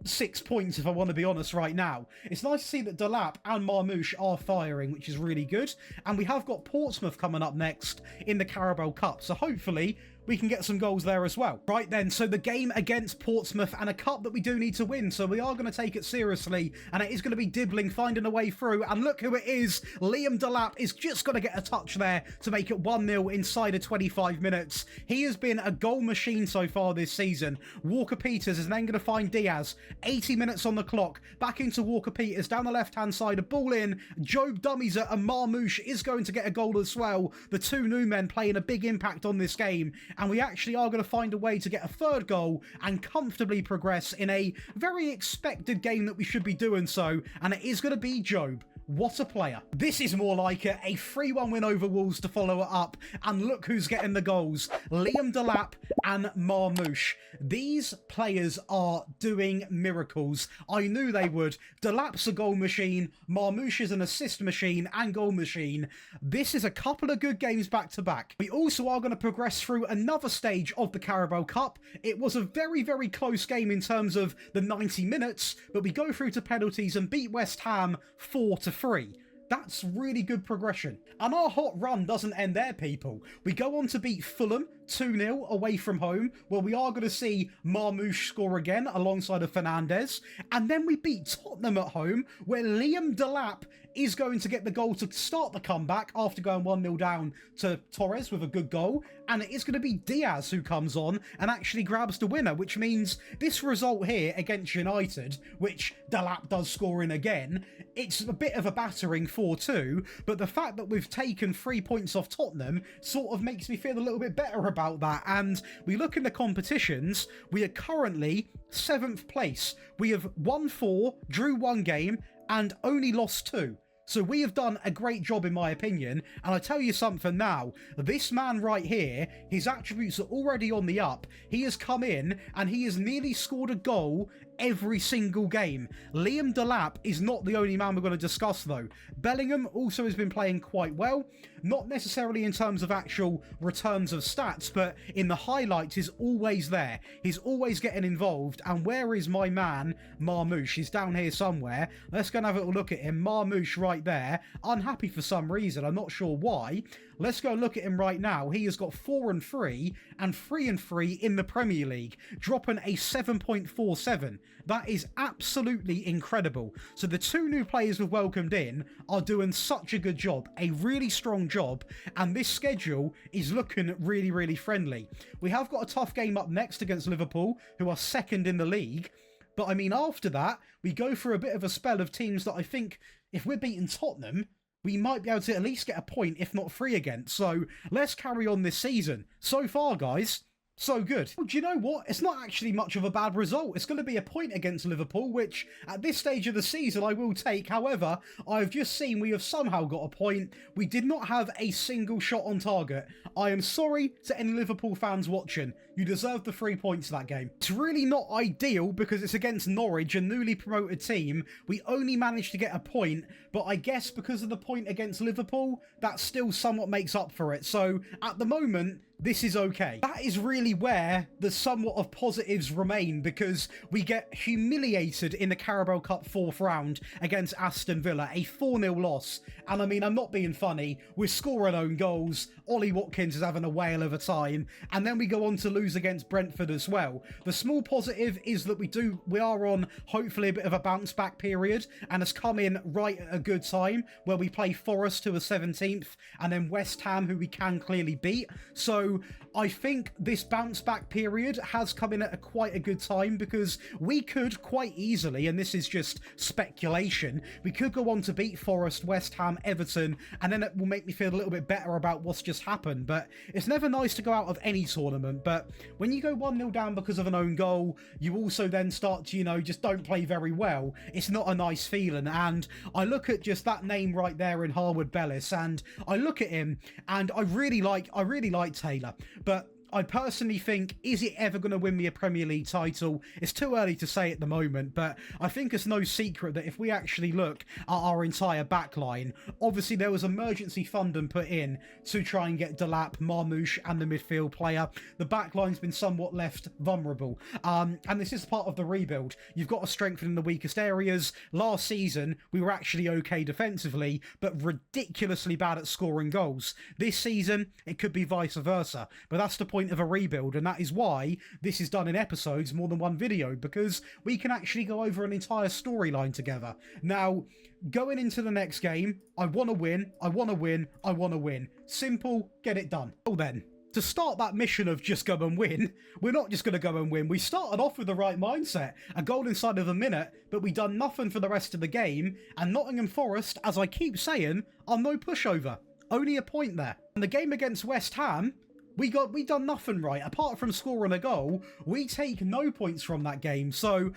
6 points, if I want to be honest right now. It's nice to see that Delap and Marmoush are firing, which is really good. And we have got Portsmouth coming up next in the Carabao Cup, so hopefully we can get some goals there as well. Right then, so the game against Portsmouth, and a cup that we do need to win, so we are going to take it seriously, and it is going to be Dibbling finding a way through, and look who it is. Liam Delap is just going to get a touch there to make it 1-0 inside of 25 minutes. He has been a goal machine so far this season. Walker-Peters is then going to find Diaz. 80 minutes on the clock, back into Walker-Peters, down the left-hand side, a ball in. Job dummies it, and Marmoush is going to get a goal as well. The two new men playing a big impact on this game, and we actually are going to find a way to get a third goal and comfortably progress in a very expected game that we should be doing so, and it is going to be Job. What a player. This is more like a 3-1 win over Wolves to follow it up, and look who's getting the goals. Liam Delap and Marmoush. These players are doing miracles. I knew they would. Delap's a goal machine, Marmoush is an assist machine and goal machine. This is a couple of good games back to back. We also are going to progress through another stage of the Carabao Cup. It was a very, very close game in terms of the 90 minutes, but we go through to penalties and beat West Ham 4-3. That's really good progression. And our hot run doesn't end there, people. We go on to beat Fulham 2-0 away from home, where we are going to see Marmoush score again alongside of Fernandez. And then we beat Tottenham at home, where Liam Delap is going to get the goal to start the comeback after going 1-0 down to Torres with a good goal. And it is going to be Diaz who comes on and actually grabs the winner, which means this result here against United, which Delap does score in again, it's a bit of a battering 4-2, but the fact that we've taken 3 points off Tottenham sort of makes me feel a little bit better about that. And we look in the competitions, we are currently 7th place. We have won 4, drew 1 game, and only lost 2. So we have done a great job in my opinion, and I tell you something now, this man right here, his attributes are already on the up. He has come in and he has nearly scored a goal every single game. Liam Delap is not the only man we're going to discuss though. Bellingham also has been playing quite well, not necessarily in terms of actual returns of stats, but in the highlights he's always there. He's always getting involved. And where is my man Marmoush? He's down here somewhere. Let's go and have a little look at him. Marmoush right there, unhappy for some reason, I'm not sure why. Let's go and look at him right now. He has got 4-3 and 3-3 in the Premier League, dropping a 7.47. That is absolutely incredible. So the two new players we've welcomed in are doing such a good job, a really strong job, and this schedule is looking really, really friendly. We have got a tough game up next against Liverpool, who are 2nd in the league. But I mean, after that, we go through a bit of a spell of teams that I think, if we're beating Tottenham, we might be able to at least get a point, if not 3 against. So let's carry on this season. So far, guys, so good. Well, do you know what? It's not actually much of a bad result. It's going to be a point against Liverpool, which at this stage of the season I will take. However, I've just seen we have somehow got a point. We did not have a single shot on target. I am sorry to any Liverpool fans watching. You deserve the 3 points of that game. It's really not ideal because it's against Norwich, a newly promoted team. We only managed to get a point, but I guess because of the point against Liverpool, that still somewhat makes up for it. So at the moment, this is okay. That is really where the somewhat of positives remain, because we get humiliated in the Carabao Cup 4th round against Aston Villa, a 4-0 loss. And I mean, I'm not being funny, we're scoring own goals, Ollie Watkins is having a whale of a time, and then we go on to lose against Brentford as well. The small positive is that we are on hopefully a bit of a bounce back period, and has come in right at a good time, where we play Forest, who are 17th, and then West Ham, who we can clearly beat. So I think this bounce back period has come in at quite a good time, because we could quite easily, and this is just speculation, we could go on to beat Forest, West Ham, Everton, and then it will make me feel a little bit better about what's just happened. But it's never nice to go out of any tournament, but when you go 1-0 down because of an own goal, you also then start to, you know, just don't play very well. It's not a nice feeling. And I look at just that name right there in Harwood Bellis, and I look at him and I really like Taylor. But I personally think, is it ever going to win me a Premier League title? It's too early to say at the moment, but I think it's no secret that if we actually look at our entire backline, obviously there was emergency funding put in to try and get Delap, Marmoush and the midfield player. The backline's been somewhat left vulnerable, and this is part of the rebuild. You've got to strengthen the weakest areas. Last season, we were actually okay defensively, but ridiculously bad at scoring goals. This season, it could be vice versa, but that's the point of a rebuild, and that is why this is done in episodes more than one video, because we can actually go over an entire storyline together. Now, going into the next game, I want to win, I want to win, I want to win. Simple, get it done. Well then, to start that mission of just go and win, we're not just going to go and win. We started off with the right mindset, a goal inside of a minute, but we done nothing for the rest of the game, and Nottingham Forest, as I keep saying, are no pushover. Only a point there. And the game against West Ham, we done nothing right. Apart from scoring a goal, we take no points from that game. So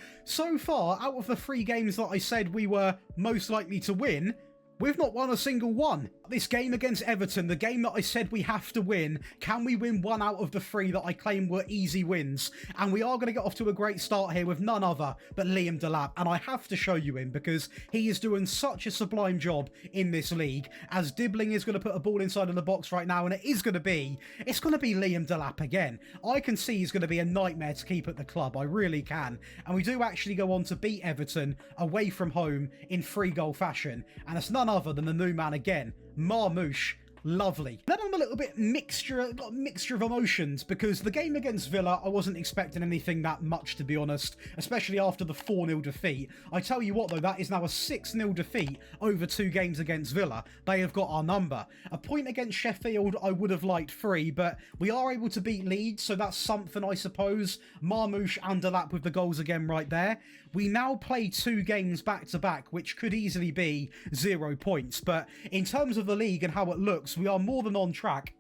far, out of the 3 games that I said we were most likely to win, we've not won a single one. This game against Everton, the game that I said we have to win, can we win 1 out of the 3 that I claim were easy wins? And we are going to get off to a great start here with none other but Liam Delap. And I have to show you him because he is doing such a sublime job in this league. As Dibbling is going to put a ball inside of the box right now, and it's going to be Liam Delap again. I can see he's going to be a nightmare to keep at the club. I really can. And we do actually go on to beat Everton away from home in 3-goal fashion. And it's none other than the new man again, Marmoush. Lovely. Then I'm a little bit got a mixture of emotions because the game against Villa, I wasn't expecting anything that much, to be honest, especially after the 4-0 defeat. I tell you what though, that is now a 6-0 defeat over 2 games against Villa. They have got our number. A point against Sheffield, I would have liked 3, but we are able to beat Leeds, so that's something, I suppose. Marmoush and Delap with the goals again right there. We now play 2 games back-to-back, which could easily be 0 points, but in terms of the league and how it looks, we are more than on track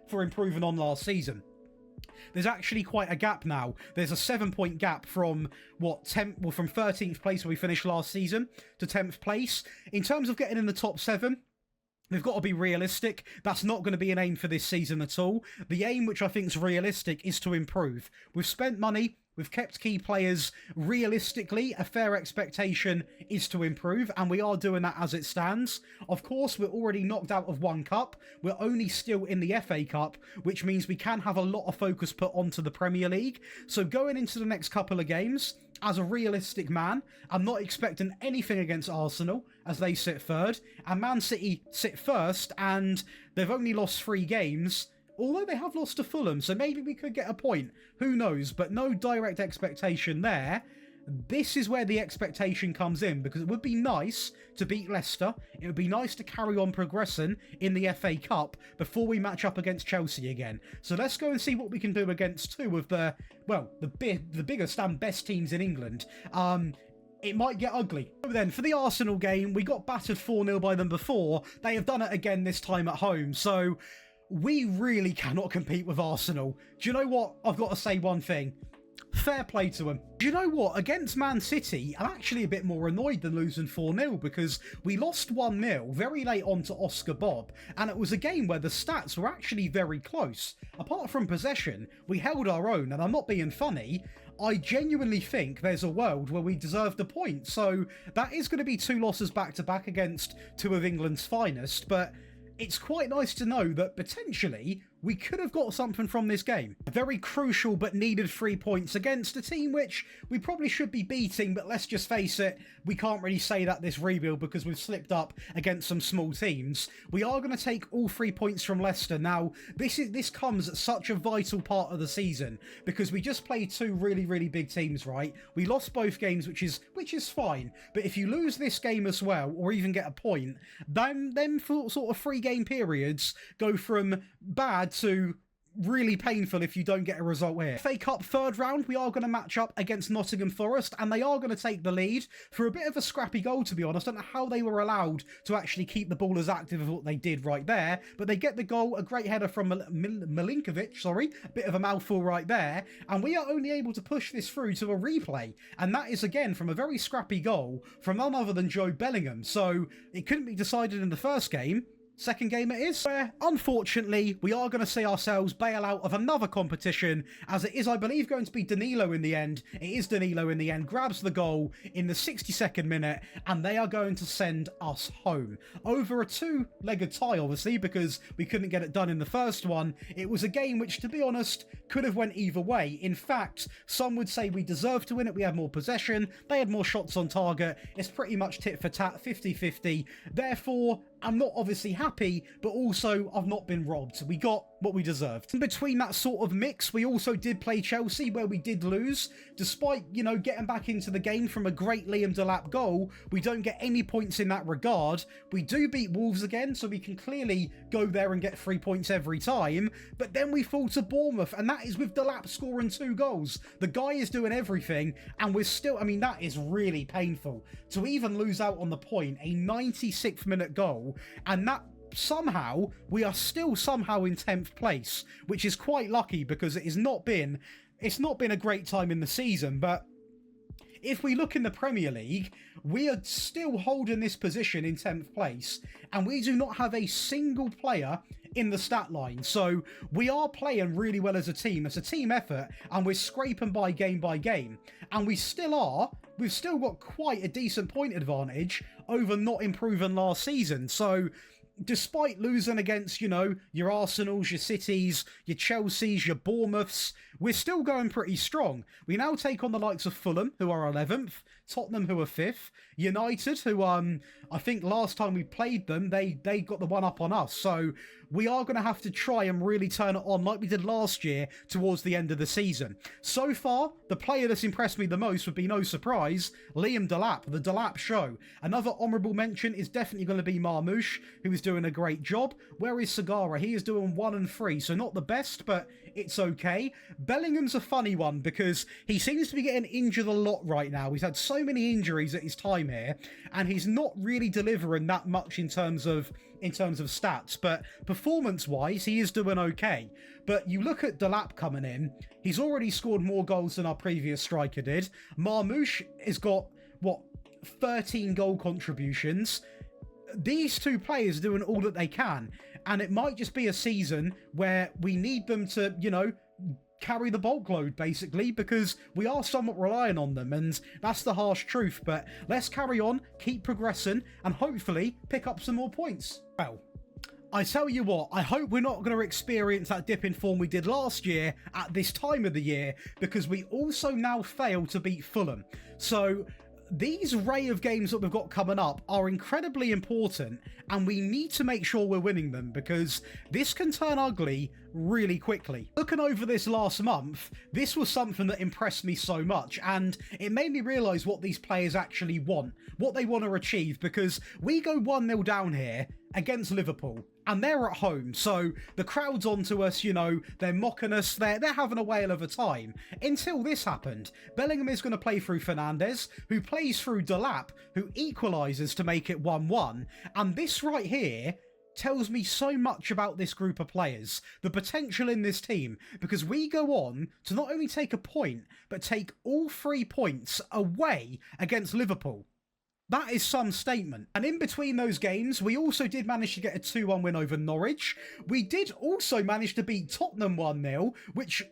for improving on last season. There's actually quite a gap now. There's a 7-point gap from from 13th place where we finished last season to 10th place. In terms of getting in the top 7, we've got to be realistic. That's not going to be an aim for this season at all. The aim, which I think is realistic, is to improve. We've spent money. We've kept key players. Realistically, a fair expectation is to improve, and we are doing that as it stands. Of course, we're already knocked out of 1 cup. We're only still in the FA Cup, which means we can have a lot of focus put onto the Premier League. So going into the next couple of games, as a realistic man, I'm not expecting anything against Arsenal, as they sit 3rd, and Man City sit 1st, and they've only lost 3 games, although they have lost to Fulham, so maybe we could get a point. Who knows? But no direct expectation there. This is where the expectation comes in, because it would be nice to beat Leicester. It would be nice to carry on progressing in the FA Cup before we match up against Chelsea again. So let's go and see what we can do against 2 of the biggest and best teams in England. It might get ugly. So then, for the Arsenal game, we got battered 4-0 by them before. They have done it again this time at home. So we really cannot compete with Arsenal. Do you know what? I've got to say one thing. Fair play to them. Do you know what? Against Man City, I'm actually a bit more annoyed than losing 4-0 because we lost 1-0 very late on to Oscar Bob, and it was a game where the stats were actually very close. Apart from possession, we held our own, and I'm not being funny. I genuinely think there's a world where we deserve the point. So that is going to be 2 losses back-to-back against 2 of England's finest, but it's quite nice to know that potentially we could have got something from this game. A very crucial but needed 3 points against a team which we probably should be beating, but let's just face it, we can't really say that this rebuild because we've slipped up against some small teams. We are going to take all 3 points from Leicester. Now, this comes at such a vital part of the season because we just played 2 really, really big teams, right? We lost both games, which is fine, but if you lose this game as well, or even get a point, then sort of 3-game periods go from bad to really painful if you don't get a result here. FA Cup 3rd round, we are going to match up against Nottingham Forest, and they are going to take the lead for a bit of a scrappy goal, to be honest. I don't know how they were allowed to actually keep the ball as active as what they did right there, but they get the goal, a great header from Milinkovic, a bit of a mouthful right there, and we are only able to push this through to a replay, and that is again from a very scrappy goal from none other than Joe Bellingham. So it couldn't be decided in the first game. second game it is, where unfortunately we are going to see ourselves bail out of another competition, as it is, I believe, going to be Danilo in the end. It is Danilo in the end, grabs the goal in the 62nd minute, and they are going to send us home. Over a two-legged tie, obviously, because we couldn't get it done in the first one. It was a game which, to be honest, could have went either way. In fact, some would say we deserved to win it. We had more possession, they had more shots on target. It's pretty much tit for tat, 50-50. Therefore, I'm not obviously happy, but also I've not been robbed. We got what we deserved. In between that sort of mix, we also did play Chelsea, where we did lose. Despite, you know, getting back into the game from a great Liam Delap goal, we don't get any points in that regard. We do beat Wolves again, so we can clearly go there and get 3 points every time. But then we fall to Bournemouth, and that is with Delap scoring 2 goals. The guy is doing everything, and we're still, I mean, that is really painful. To even lose out on the point, a 96th minute goal, and that somehow, we are still somehow in 10th place, which is quite lucky, because it's not been a great time in the season. But if we look in the Premier League, we are still holding this position in 10th place, and we do not have a single player in the stat line. So we are playing really well as a team. It's a team effort, and we're scraping by game, and we've still got quite a decent point advantage over not improving last season. So despite losing against, you know, your Arsenals, your Cities, your Chelseas, your Bournemouths, we're still going pretty strong. We now take on the likes of Fulham, who are 11th, Tottenham, who are 5th, United, who I think last time we played them, they got the one up on us. So we are going to have to try and really turn it on like we did last year towards the end of the season. So far, the player that's impressed me the most would be, no surprise, Liam Delap, the Delap Show. Another honourable mention is definitely going to be Marmoush, who is doing a great job. Where is Sagara? He is doing 1 and 3, so not the best, but it's okay. Bellingham's a funny one, because he seems to be getting injured a lot right now. He's had so many injuries at his time here, and he's not really delivering that much in terms of stats, but performance-wise, he is doing okay. But you look at Delap coming in, he's already scored more goals than our previous striker did. Marmoush has got, 13 goal contributions. These two players are doing all that they can, and it might just be a season where we need them to, you know, carry the bulk load, basically, because we are somewhat relying on them, and that's the harsh truth. But let's carry on, keep progressing, and hopefully pick up some more points. Well, I tell you what, I hope we're not going to experience that dip in form we did last year at this time of the year, because we also now fail to beat Fulham. So these array of games that we've got coming up are incredibly important, and we need to make sure we're winning them, because this can turn ugly really quickly. Looking over this last month, this was something that impressed me so much, and it made me realise what these players actually want, what they want to achieve, because we go 1-0 down here against Liverpool, and they're at home, so the crowd's onto us, you know, they're mocking us, they're having a whale of a time. Until this happened. Bellingham is going to play through Fernandes, who plays through Delap, who equalises to make it 1-1, and this right here tells me so much about this group of players, the potential in this team, because we go on to not only take a point, but take all 3 points away against Liverpool. That is some statement. And in between those games, we also did manage to get a 2-1 win over Norwich. We did also manage to beat Tottenham 1-0, which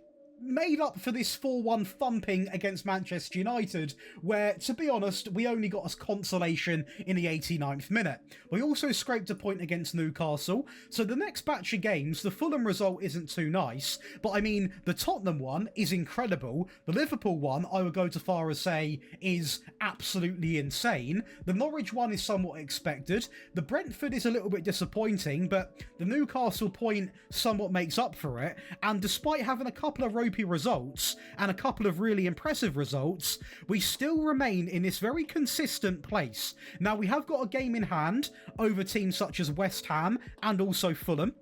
made up for this 4-1 thumping against Manchester United, where, to be honest, we only got us consolation in the 89th minute. We also scraped a point against Newcastle, so the next batch of games, the Fulham result isn't too nice, but I mean, the Tottenham one is incredible, the Liverpool one, I would go to far as say, is absolutely insane, the Norwich one is somewhat expected, the Brentford is a little bit disappointing, but the Newcastle point somewhat makes up for it, and despite having a couple of ropey results and a couple of really impressive results, we still remain in this very consistent place. Now, we have got a game in hand over teams such as West Ham and also Fulham.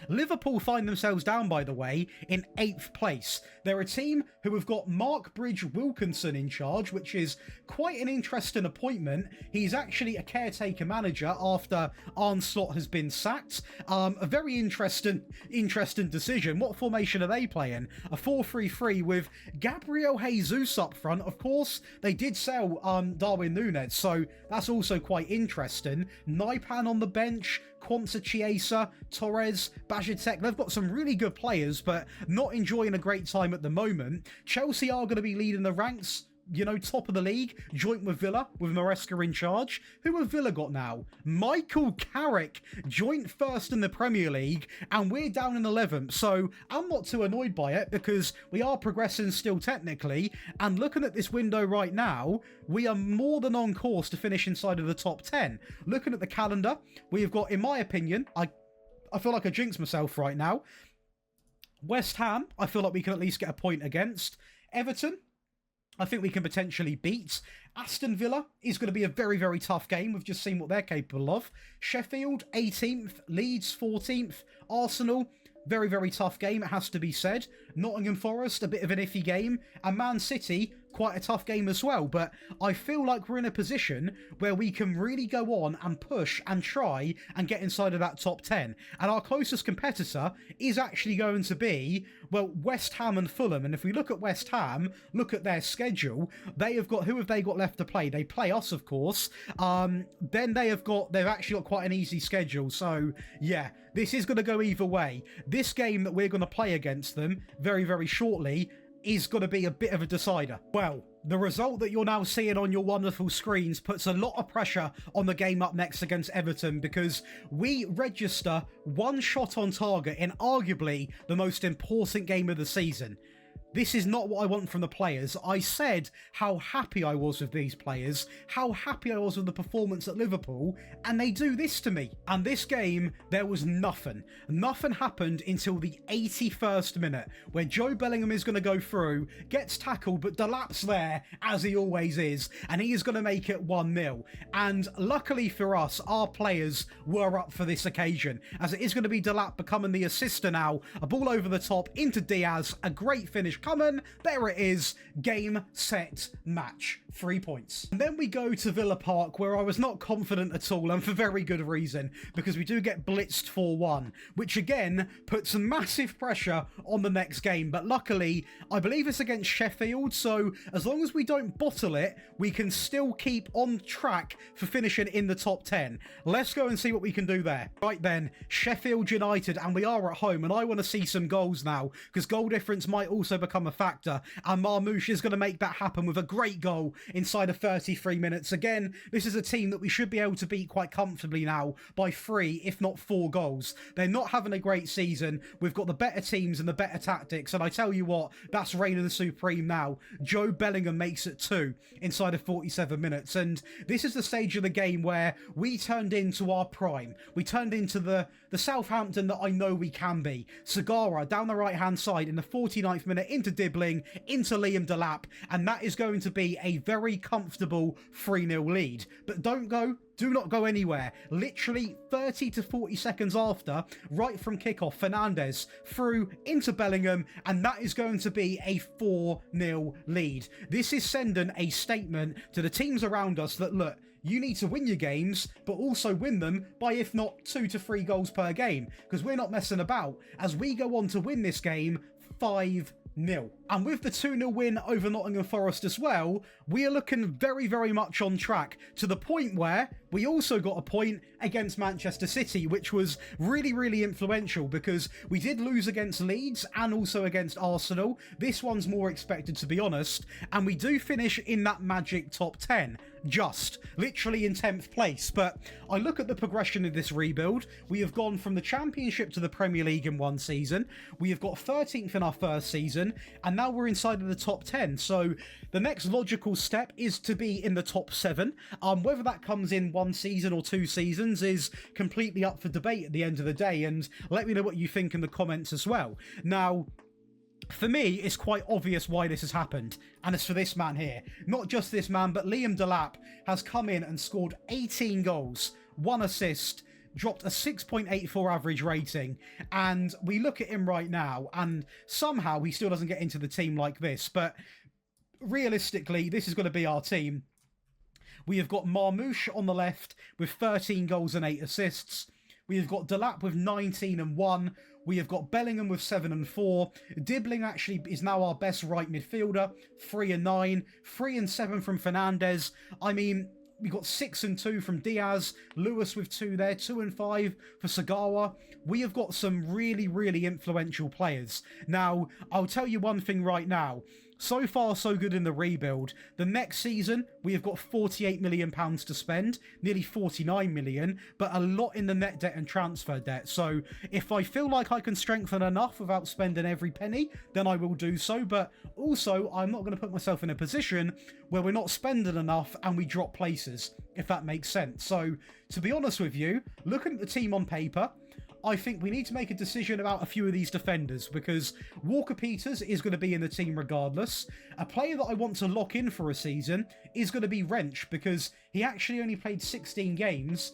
Liverpool find themselves down, by the way, in 8th place. They're a team who have got Mark Bridge-Wilkinson in charge, which is quite an interesting appointment. He's actually a caretaker manager after Arne Slot has been sacked. A very interesting decision. What formation are they playing? A 4-3-3 with Gabriel Jesus up front. Of course, they did sell Darwin Núñez, so that's also quite interesting. Naipan on the bench, Quanta Chiesa, Torres, Bajitek. They've got some really good players, but not enjoying a great time at the moment. Chelsea are going to be leading the ranks, you know, top of the league, joint with Villa, with Maresca in charge. Who have Villa got now? Michael Carrick, joint first in the Premier League, and we're down in 11th. So I'm not too annoyed by it because we are progressing still technically. And looking at this window right now, we are more than on course to finish inside of the top 10. Looking at the calendar, we've got, in my opinion, I feel like I jinxed myself right now. West Ham, I feel like we can at least get a point against. Everton, I think we can potentially beat. Aston Villa is going to be a very, very tough game. We've just seen what they're capable of. Sheffield, 18th. Leeds, 14th. Arsenal, very, very tough game, it has to be said. Nottingham Forest, a bit of an iffy game. And Man City, quite a tough game as well. But I feel like we're in a position where we can really go on and push and try and get inside of that top 10. And our closest competitor is actually going to be, well, West Ham and Fulham. And if we look at West Ham, look at their schedule, they have got, who have they got left to play? They play us, of course. Then they've actually got quite an easy schedule. So yeah, this is going to go either way. This game that we're going to play against them very, very shortly is going to be a bit of a decider. Well, the result that you're now seeing on your wonderful screens puts a lot of pressure on the game up next against Everton because we register one shot on target in arguably the most important game of the season. This is not what I want from the players. I said how happy I was with these players, how happy I was with the performance at Liverpool, and they do this to me. And this game, there was nothing. Nothing happened until the 81st minute, where Joe Bellingham is going to go through, gets tackled, but Delap's there, as he always is, and he is going to make it 1-0. And luckily for us, our players were up for this occasion, as it is going to be Delap becoming the assister now. A ball over the top into Diaz, a great finish. Coming, there it is, game, set, match, 3 points. And then we go to Villa Park, where I was not confident at all, and for very good reason, because we do get blitzed 4-1, which again puts massive pressure on the next game. But luckily, I believe it's against Sheffield, so as long as we don't bottle it, we can still keep on track for finishing in the top 10. Let's go and see what we can do there. Right then, Sheffield United, and we are at home, and I want to see some goals now, because goal difference might also become a factor, and Marmoush is going to make that happen with a great goal inside of 33 minutes. Again, this is a team that we should be able to beat quite comfortably now by 3, if not 4 goals. They're not having a great season. We've got the better teams and the better tactics, and I tell you what, that's reigning supreme now. Joe Bellingham makes it 2 inside of 47 minutes, and this is the stage of the game where we turned into our prime. We turned into the Southampton that I know we can be. Segara down the right hand side in the 49th minute into Dibbling, into Liam Delap, and that is going to be a very comfortable 3-0 lead. But do not go anywhere. Literally 30 to 40 seconds after, right from kickoff, Fernandes through into Bellingham, and that is going to be a 4-0 lead. This is sending a statement to the teams around us that, look, you need to win your games, but also win them by, if not 2 to 3 goals per game, because we're not messing about, as we go on to win this game 5-0. And with the 2-0 win over Nottingham Forest as well, we are looking very, very much on track, to the point where we also got a point against Manchester City, which was really, really influential because we did lose against Leeds and also against Arsenal. This one's more expected, to be honest, and we do finish in that magic top 10. Just literally in 10th place. But I look at the progression of this rebuild. We have gone from the Championship to the Premier League in one season. We have got 13th in our first season, and now we're inside of the top 10. So the next logical step is to be in the top 7. Whether that comes in 1 season or 2 seasons is completely up for debate at the end of the day, and let me know what you think in the comments as well. Now, for me, it's quite obvious why this has happened, and it's for this man here. Not just this man, but Liam Delap has come in and scored 18 goals, 1 assist, dropped a 6.84 average rating, and we look at him right now, and somehow he still doesn't get into the team like this, but realistically, this is going to be our team. We have got Marmoush on the left with 13 goals and 8 assists. We have got Delap with 19 and 1. We have got Bellingham with 7 and 4. Dibbling actually is now our best right midfielder, 3 and 9. 3 and 7 from Fernandes. I mean, we got 6 and 2 from Diaz, Lewis with 2 there, 2 and 5 for Sagawa. We have got some really, really influential players. Now, I'll tell you one thing right now. So far, so good in the rebuild. The next season, we have got £48 million to spend, nearly 49 million, but a lot in the net debt and transfer debt. So if I feel like I can strengthen enough without spending every penny, then I will do so. But also, I'm not going to put myself in a position where we're not spending enough and we drop places, if that makes sense. So to be honest with you, looking at the team on paper, I think we need to make a decision about a few of these defenders, because Walker-Peters is going to be in the team regardless. A player that I want to lock in for a season is going to be Wrench, because he actually only played 16 games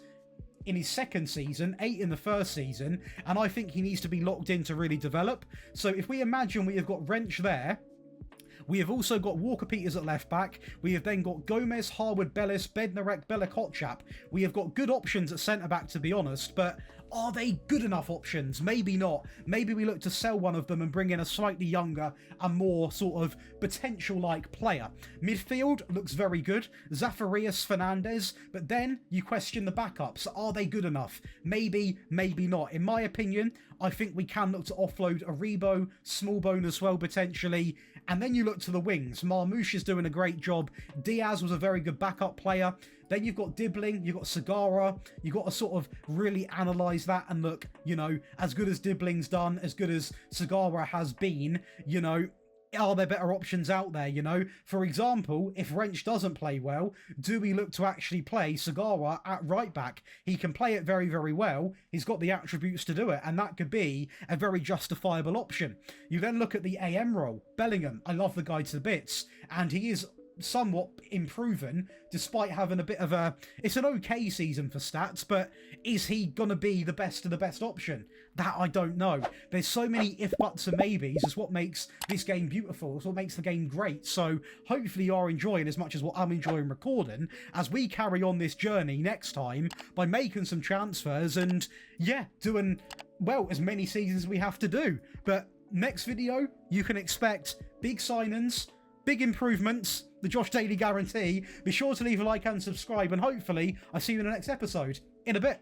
in his second season, 8 in the first season, and I think he needs to be locked in to really develop. So if we imagine we have got Wrench there, we have also got Walker-Peters at left back. We have then got Gomez, Harwood, Bellis, Bednarek, Bella-Kotchap. We have got good options at centre-back, to be honest, but are they good enough options? Maybe not. Maybe we look to sell one of them and bring in a slightly younger and more sort of potential-like player. Midfield looks very good. Zafarias, Fernandez, but then you question the backups. Are they good enough? Maybe, maybe not. In my opinion, I think we can look to offload Aribo, Smallbone as well, potentially. And then you look to the wings. Marmouche is doing a great job. Diaz was a very good backup player. Then you've got Dibbling, you've got Sagara. You've got to sort of really analyse that and look, you know, as good as Dibbling's done, as good as Sagara has been, you know, are there better options out there, you know? For example, if Wrench doesn't play well, do we look to actually play Sagara at right back? He can play it very, very well. He's got the attributes to do it, and that could be a very justifiable option. You then look at the AM role. Bellingham, I love the guy to bits, and he is somewhat improving despite having a bit of a... It's an okay season for stats, but is he going to be the best of the best option? That I don't know. There's so many if, buts and maybes. It's what makes this game beautiful. It's what makes the game great. So hopefully you are enjoying as much as what I'm enjoying recording as we carry on this journey next time by making some transfers and, yeah, doing, well, as many seasons as we have to do. But next video, you can expect big signings, big improvements, the Josh Daly guarantee. Be sure to leave a like and subscribe, and hopefully I'll see you in the next episode in a bit.